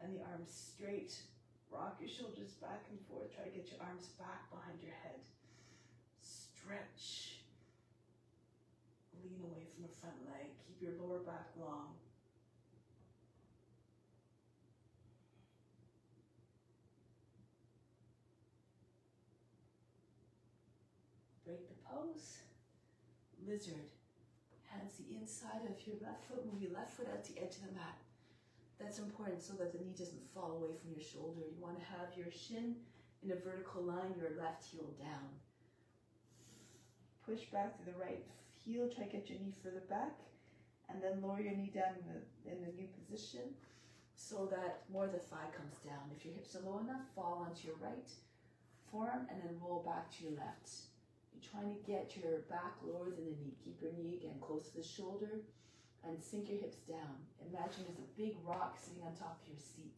Speaker 2: and the arms straight. Rock your shoulders back and forth. Try to get your arms back behind your head. Stretch. Lean away from the front leg. Keep your lower back long. Break the pose. Lizard. Hands the inside of your left foot. Move your left foot out to the edge of the mat. That's important so that the knee doesn't fall away from your shoulder. You want to have your shin in a vertical line, your left heel down. Push back to the right heel. Try to get your knee further back. And then lower your knee down in the new position so that more of the thigh comes down. If your hips are low enough, fall onto your right forearm and then roll back to your left. You're trying to get your back lower than the knee. Keep your knee again close to the shoulder and sink your hips down. Imagine there's a big rock sitting on top of your seat.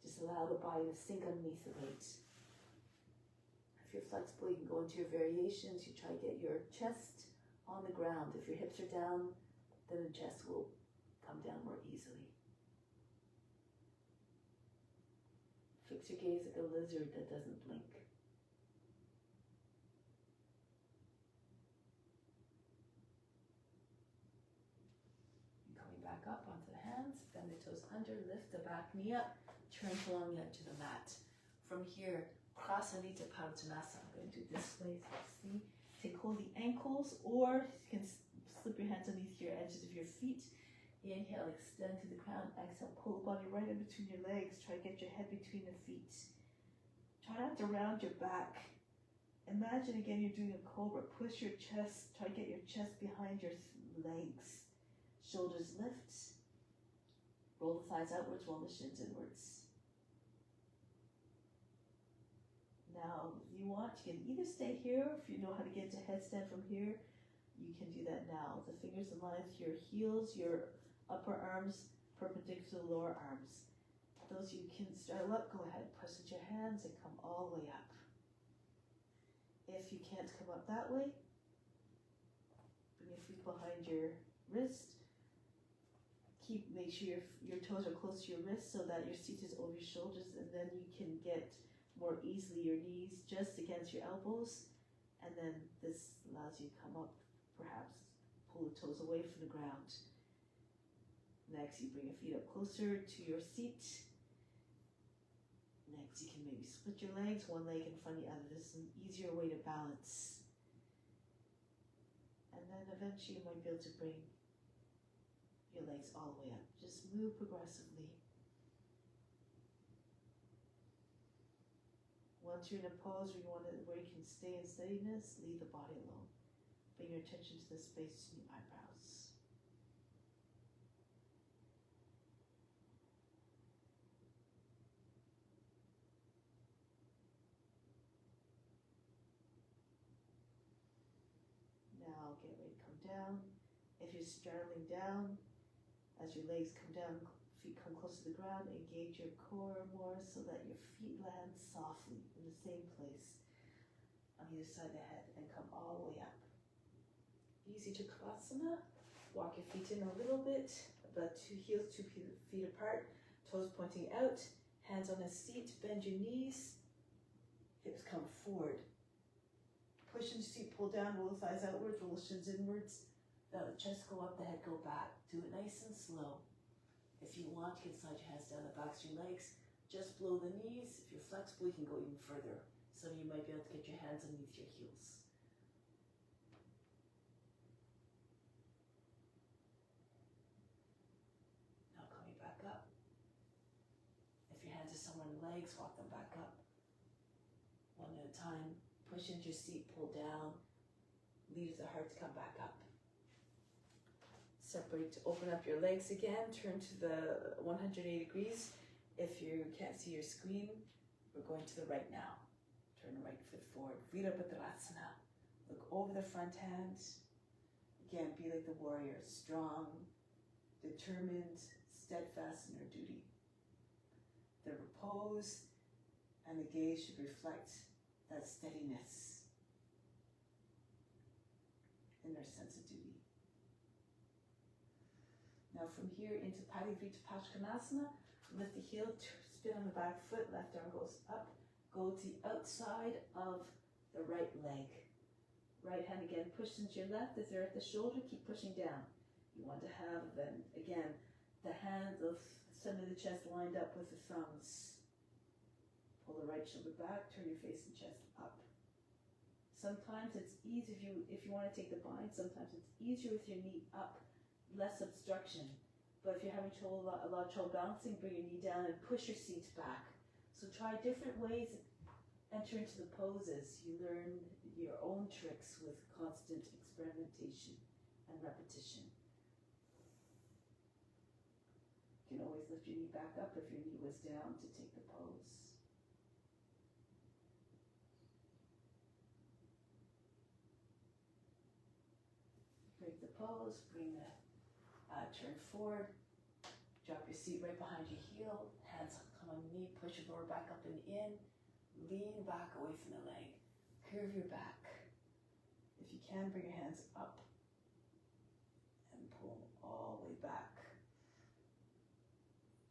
Speaker 2: Just allow the body to sink underneath the weight. If you're flexible, you can go into your variations. You try to get your chest on the ground. If your hips are down, then the chest will come down more easily. Fix your gaze like a lizard that doesn't blink. Back up onto the hands, bend the toes under, lift the back knee up, turn to long edge of the mat. From here, Prasanita Padottanasana. I'm going to do this way, so see. Take hold of the ankles, or you can slip your hands underneath your edges of your feet. Inhale, extend to the crown. Exhale, pull the body right in between your legs. Try to get your head between the feet. Try not to round your back. Imagine again you're doing a cobra. Push your chest. Try to get your chest behind your legs. Shoulders lift. Roll the thighs outwards, roll the shins inwards. Now, you can either stay here, or if you know how to get to headstand from here, you can do that now. The fingers in line with your heels, your upper arms perpendicular to the lower arms. Those you can straddle up, go ahead, press with your hands and come all the way up. If you can't come up that way, bring your feet behind your wrist. Make sure your toes are close to your wrist so that your seat is over your shoulders, and then you can get more easily your knees just against your elbows, and then this allows you to come up, perhaps pull the toes away from the ground. Next, you bring your feet up closer to your seat. Next, you can maybe split your legs, one leg in front of the other. This is an easier way to balance. And then eventually you might be able to bring your legs all the way up. Just move progressively. Once you're in a pose where you can stay in steadiness, leave the body alone. Bring your attention to the space between your eyebrows. Now get ready to come down. If you're straddling down, as your legs come down, feet come close to the ground, engage your core more so that your feet land softly in the same place on either side of the head and come all the way up. Easy Chakrasana. Walk your feet in a little bit, about 2 heels, 2 feet apart, toes pointing out, hands on the seat, bend your knees, hips come forward. Push into seat, pull down, roll the thighs outwards, roll the shins inwards. The chest go up, the head go back. Do it nice and slow. If you want, you can slide your hands down the backs of your legs. Just below the knees. If you're flexible, you can go even further. Some of you might be able to get your hands underneath your heels. Now coming back up. If your hands are somewhere in the legs, walk them back up. One at a time. Push into your seat, pull down. Leave the heart to come back up. Separate, open up your legs again. Turn to the 180 degrees. If you can't see your screen, we're going to the right now. Turn the right foot forward. Virabhadrasana. Look over the front hand. Again, be like the warrior. Strong, determined, steadfast in your duty. The repose and the gaze should reflect that steadiness in their sense of duty. Now from here into Parivrita Paschimottanasana, lift the heel, spin on the back foot, left arm goes up, go to the outside of the right leg. Right hand again pushed into your left. If they're at the shoulder, keep pushing down. You want to have, then again, the hand of center of the chest lined up with the thumbs. Pull the right shoulder back, turn your face and chest up. Sometimes it's easy if you want to take the bind, sometimes it's easier with your knee up, less obstruction. But if you're having a lot of trouble balancing, bring your knee down and push your seat back. So try different ways, enter into the poses. You learn your own tricks with constant experimentation and repetition. You can always lift your knee back up if your knee was down to take the pose. Break the pose, bring the turn forward, drop your seat right behind your heel, hands come on your knee, push your lower back up and in, lean back away from the leg, curve your back. If you can, bring your hands up and pull them all the way back.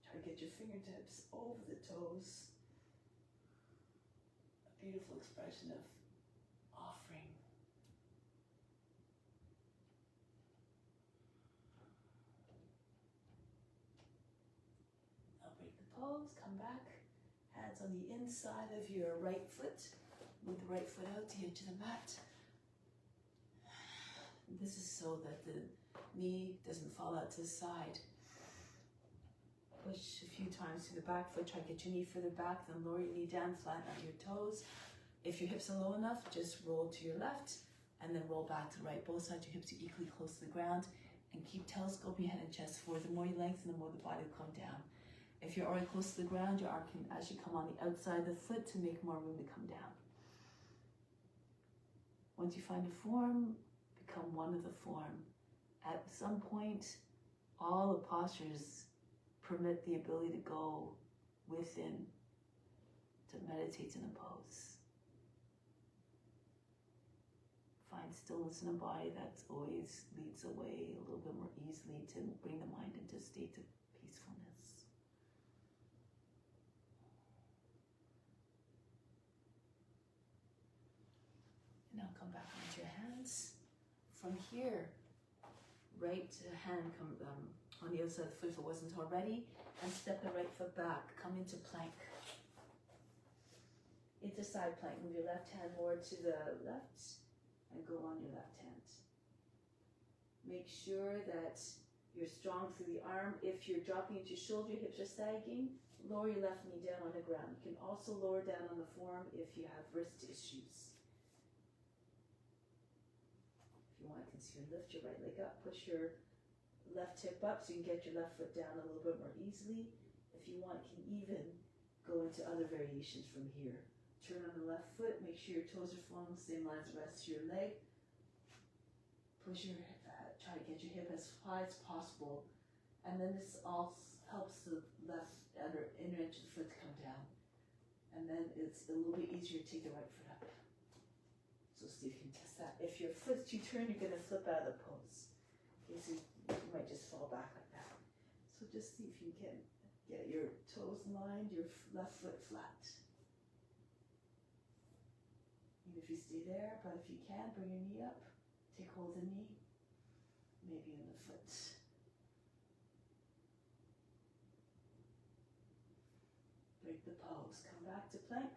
Speaker 2: Try to get your fingertips over the toes. A beautiful expression of offering. Pose, come back, hands on the inside of your right foot, move the right foot out to the edge of the mat. This is so that the knee doesn't fall out to the side. Push a few times through the back foot, try to get your knee further back, then lower your knee down, flatten out your toes. If your hips are low enough, just roll to your left and then roll back to the right. Both sides of your hips are equally close to the ground and keep telescoping your head and chest forward. The more you lengthen, the more the body will come down. If you're already close to the ground, your arm can actually come on the outside of the foot to make more room to come down. Once you find a form, become one with the form. At some point, all the postures permit the ability to go within, to meditate in a pose. Find stillness in a body that always leads away a little bit more easily to bring the mind into a state of peacefulness. Now come back onto your hands. From here, right hand come on the outside of the foot if it wasn't already, and step the right foot back. Come into plank. Into side plank. Move your left hand more to the left and go on your left hand. Make sure that you're strong through the arm. If you're dropping into your shoulder, your hips are sagging, lower your left knee down on the ground. You can also lower down on the forearm if you have wrist issues. If you want, consider lift your right leg up, push your left hip up so you can get your left foot down a little bit more easily. If you want, you can even go into other variations from here. Turn on the left foot, make sure your toes are following the same lines as the rest of your leg. Push your, try to get your hip as high as possible. And then this also helps the left inner edge of the foot to come down. And then it's a little bit easier to take the right foot up. So see if you can test that. If your foot's too turned, you're going to flip out of the pose. Okay, so you might just fall back like that. So just see if you can get your toes lined, your left foot flat. Even if you stay there, but if you can, bring your knee up. Take hold of the knee. Break the pose. Come back to plank.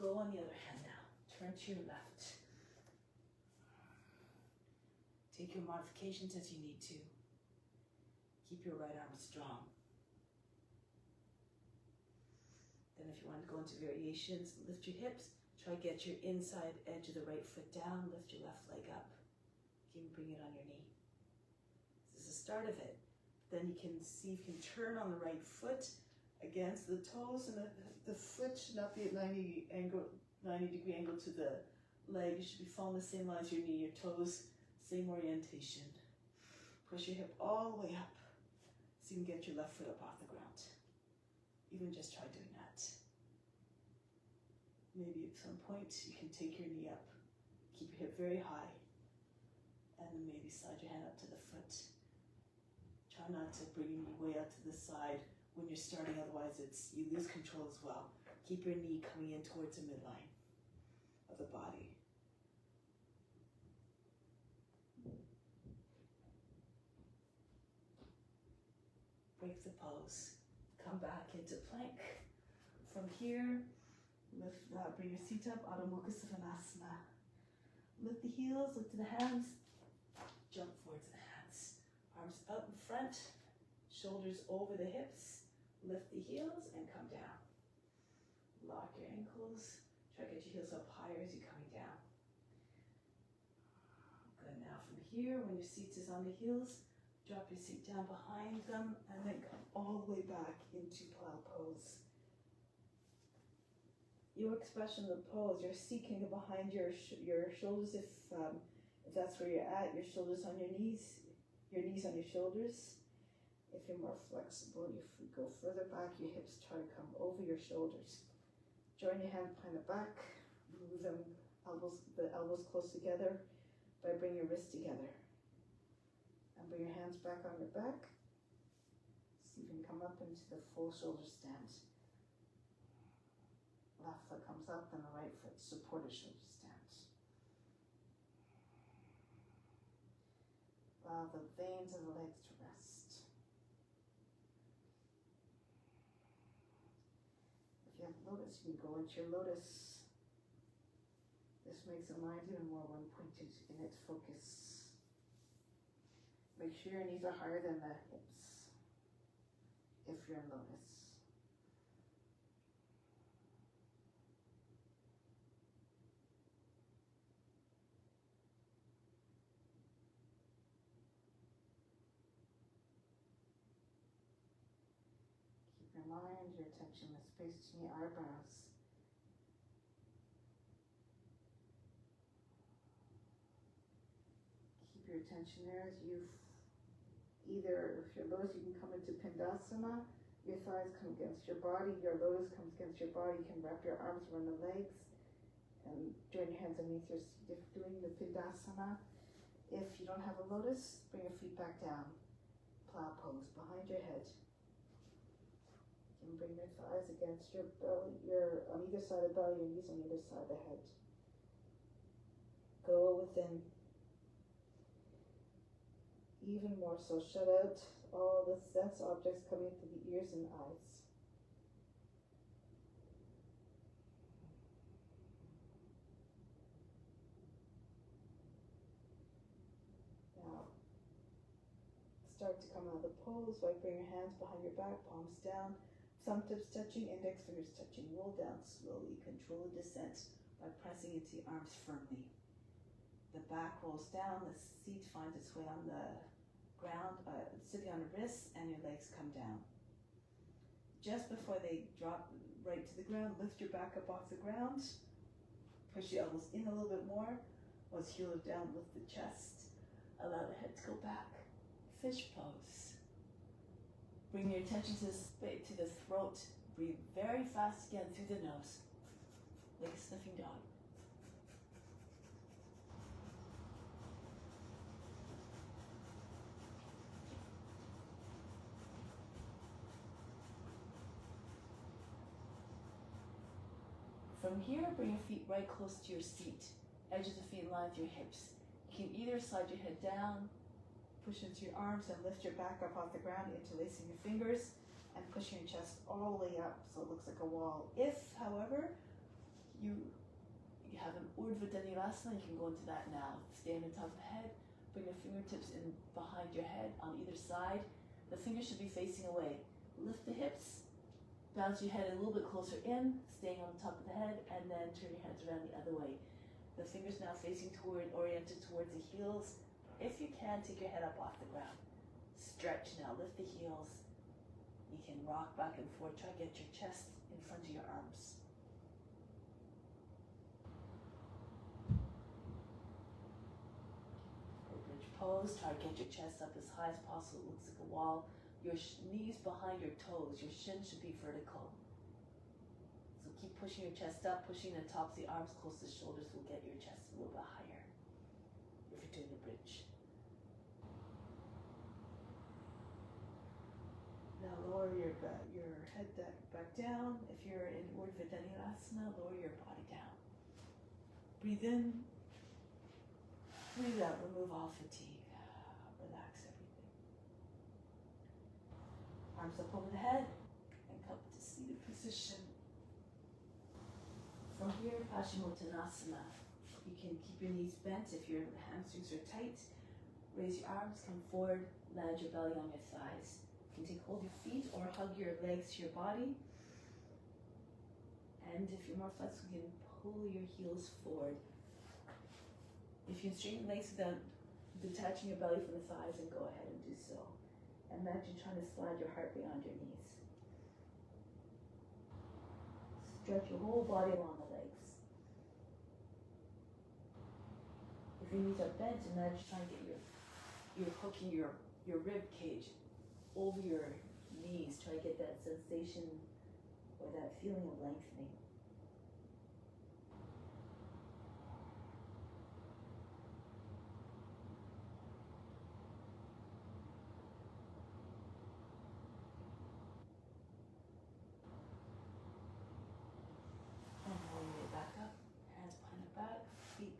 Speaker 2: Go on the other hand now. Turn to your left. Take your modifications as you need to. Keep your right arm strong. Then if you want to go into variations, lift your hips. Try to get your inside edge of the right foot down. Lift your left leg up. You can bring it on your knee. This is the start of it. Then you can see if you can turn on the right foot against the toes, and the foot should not be at 90 degree angle to the leg. You should be following the same line as your knee, your toes, same orientation. Push your hip all the way up so you can get your left foot up off the ground. Even just try doing that. Maybe at some point you can take your knee up, keep your hip very high, and then maybe slide your hand up to the foot. Try not to bring your knee way out to the side when you're starting, otherwise you lose control as well. Keep your knee coming in towards the midline of the body. Break the pose. Come back into plank. From here, bring your seat up, Adho Mukha Svanasana. Lift the heels, lift to the hands, jump forward to the hands. Arms up in front, shoulders over the hips. Lift the heels and come down. Lock your ankles. Try to get your heels up higher as you're coming down. Good. Now from here, when your seat is on the heels, drop your seat down behind them and then come all the way back into plow pose. Your expression of the pose, your seat can go behind your shoulders if that's where you're at. Your shoulders on your knees on your shoulders. If you're more flexible, you go further back, your hips try to come over your shoulders. Join your hand behind the back, move the elbows close together by bringing your wrists together. And bring your hands back on your back. So you can come up into the full shoulder stand. Left foot comes up and the right foot supported shoulder stand. Allow the veins of the legs to rest. If you have lotus, you can go into your lotus. This makes the mind even more one-pointed in its focus. Make sure your knees are higher than the hips if you're in lotus. Keep your mind, your attention, the space between your eyebrows. Keep your attention there as you either, if you're lotus, you can come into Pindasana. Your thighs come against your body. Your lotus comes against your body. You can wrap your arms around the legs and join your hands underneath your seat if doing the Pindasana. If you don't have a lotus, bring your feet back down. Plow pose behind your head. You can bring your thighs against your belly, on either side of the belly, your knees on either side of the head. Go within. Even more so, shut out all the sense objects coming into the ears and eyes. Now, start to come out of the pose by bringing your hands behind your back, palms down, thumb tips touching, index fingers touching. Roll down slowly. Control the descent by pressing into your arms firmly. The back rolls down, the seat finds its way on the ground, sitting on the wrists, and your legs come down. Just before they drop right to the ground, lift your back up off the ground, push your elbows in a little bit more, once heel it down, lift the chest, allow the head to go back. Fish pose. Bring your attention to the throat, breathe very fast again through the nose, like a sniffing dog. From here, bring your feet right close to your seat. Edge of the feet in line with your hips. You can either slide your head down, push into your arms, and lift your back up off the ground, interlacing your fingers, and pushing your chest all the way up so it looks like a wall. If, however, you have an Urdhva Dhanurasana, you can go into that now. Stand on top of the head, bring your fingertips in behind your head on either side. The fingers should be facing away. Lift the hips, bounce your head a little bit closer in, staying on the top of the head, and then turn your hands around the other way. The fingers now facing oriented towards the heels. If you can, take your head up off the ground. Stretch now, lift the heels. You can rock back and forth, try to get your chest in front of your arms. Pose, try to get your chest up as high as possible. It looks like a wall. Your knees behind your toes. Your shin should be vertical. So keep pushing your chest up, pushing the tops of the arms close to the shoulders will get your chest a little bit higher if you're doing the bridge. Now lower your head back down. If you're in Urdhva Dhanurasana, lower your body down. Breathe in. Breathe out, remove all fatigue. Relax everything. Arms up over the head and come to seated position. From here, Paschimottanasana. You can keep your knees bent if your hamstrings are tight. Raise your arms, come forward, land your belly on your thighs. You can hold your feet or hug your legs to your body. And if you're more flexible, you can pull your heels forward. If you can straighten your legs without detaching your belly from the thighs, then go ahead and do so. Imagine trying to slide your heart beyond your knees. Stretch your whole body along the legs. If your knees are bent, imagine trying to get you're hooking your rib cage over your knees. Try to get that sensation or that feeling of lengthening.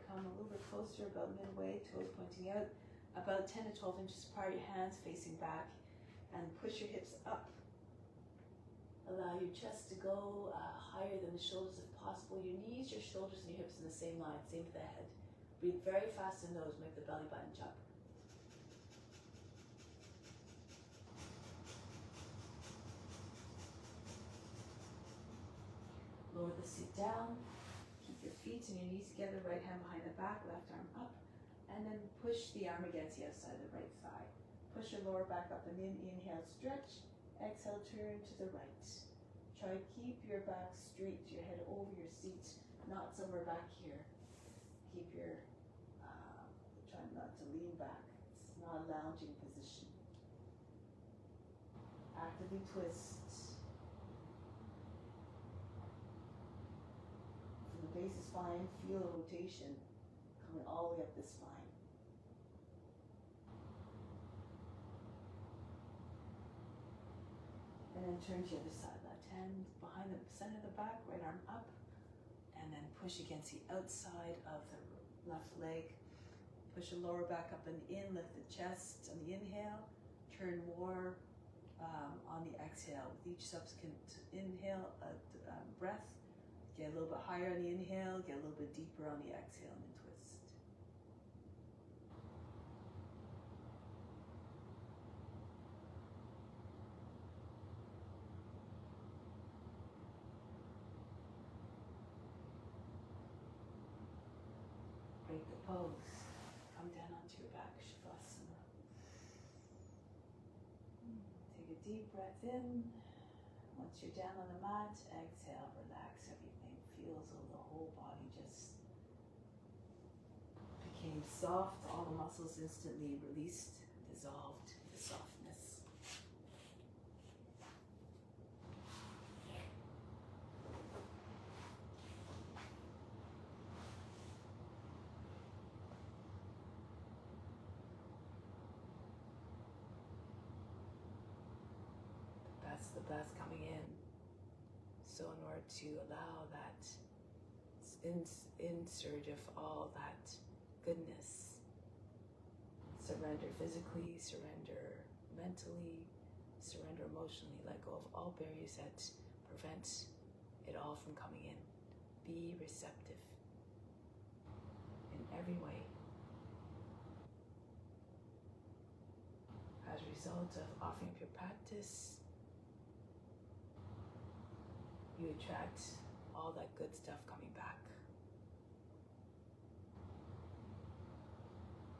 Speaker 2: Come a little bit closer, about midway, toes pointing out, about 10 to 12 inches apart, your hands facing back, and push your hips up. Allow your chest to go higher than the shoulders if possible. Your knees, your shoulders, and your hips in the same line, same for the head. Breathe very fast in the nose, make the belly button jump. Lower the seat down. Your feet and your knees together, right hand behind the back, left arm up, and then push the arm against the outside of the right thigh. Push your lower back up and in, inhale, stretch, exhale, turn to the right. Try to keep your back straight, your head over your seat, not somewhere back here. Keep your, try not to lean back. It's not a lounging position. Actively twist. Base of spine, feel a rotation coming all the way up the spine. And then turn to the other side. Left hand behind the center of the back, right arm up, and then push against the outside of the left leg. Push your lower back up and in, lift the chest on the inhale, turn more on the exhale. With each subsequent inhale, breath, get a little bit higher on the inhale, get a little bit deeper on the exhale, and then twist. Break the pose. Come down onto your back, Shavasana. Take a deep breath in. Once you're down on the mat, exhale, relax everything. Feel as though the whole body just became soft. All the muscles instantly released, dissolved into softness. That's the breath coming in. So in order to allow that insurge of all that goodness, surrender physically, surrender mentally,
Speaker 1: Surrender emotionally. Let go of all barriers that prevent it all from coming in. Be receptive in every way. As a result of offering up your practice, you attract all that good stuff coming back.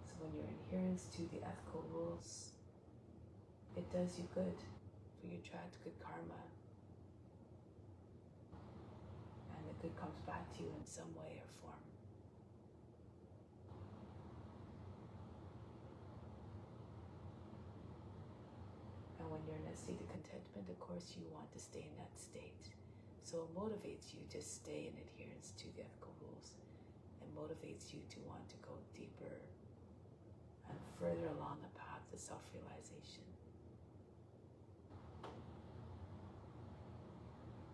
Speaker 1: So when your adherence to the ethical rules, it does you good. So you attract good karma. And the good comes back to you in some way or form. And when you're in a state of contentment, of course you want to stay in that state. So it motivates you to stay in adherence to the ethical rules. It motivates you to want to go deeper and further along the path to self-realization.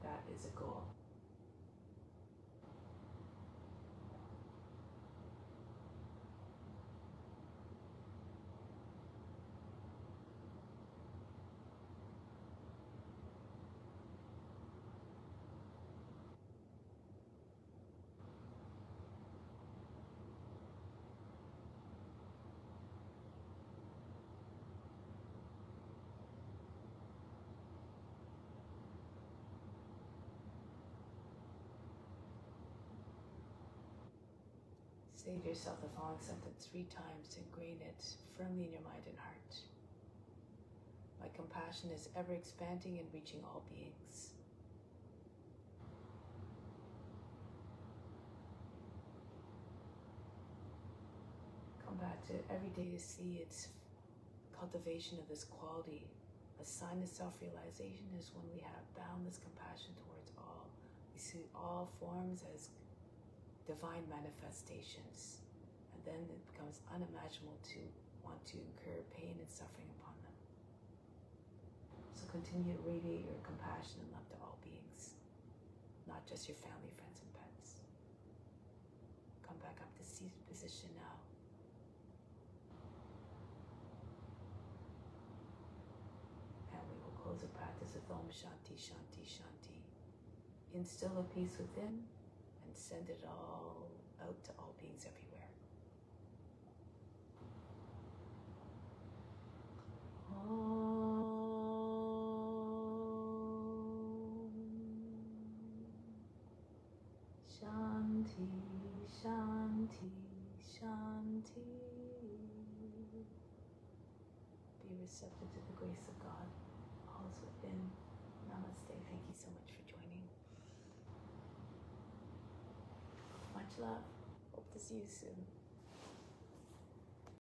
Speaker 1: That is a goal. Say to yourself the following sentence 3 times to ingrain it firmly in your mind and heart. My compassion is ever expanding and reaching all beings. Come back to it every day to see its cultivation of this quality. A sign of self-realization is when we have boundless compassion towards all. We see all forms as divine manifestations, and then it becomes unimaginable to want to incur pain and suffering upon them. So continue to radiate your compassion and love to all beings, not just your family, friends, and pets. Come back up to seated position now. And we will close the practice with Om Shanti, Shanti, Shanti. Instill a peace within and send it all out to all beings everywhere. Shanti, Shanti, Shanti. Be receptive to the grace of God. All is within. Namaste. Thank you so much for joining. Much love. Hope to see you soon.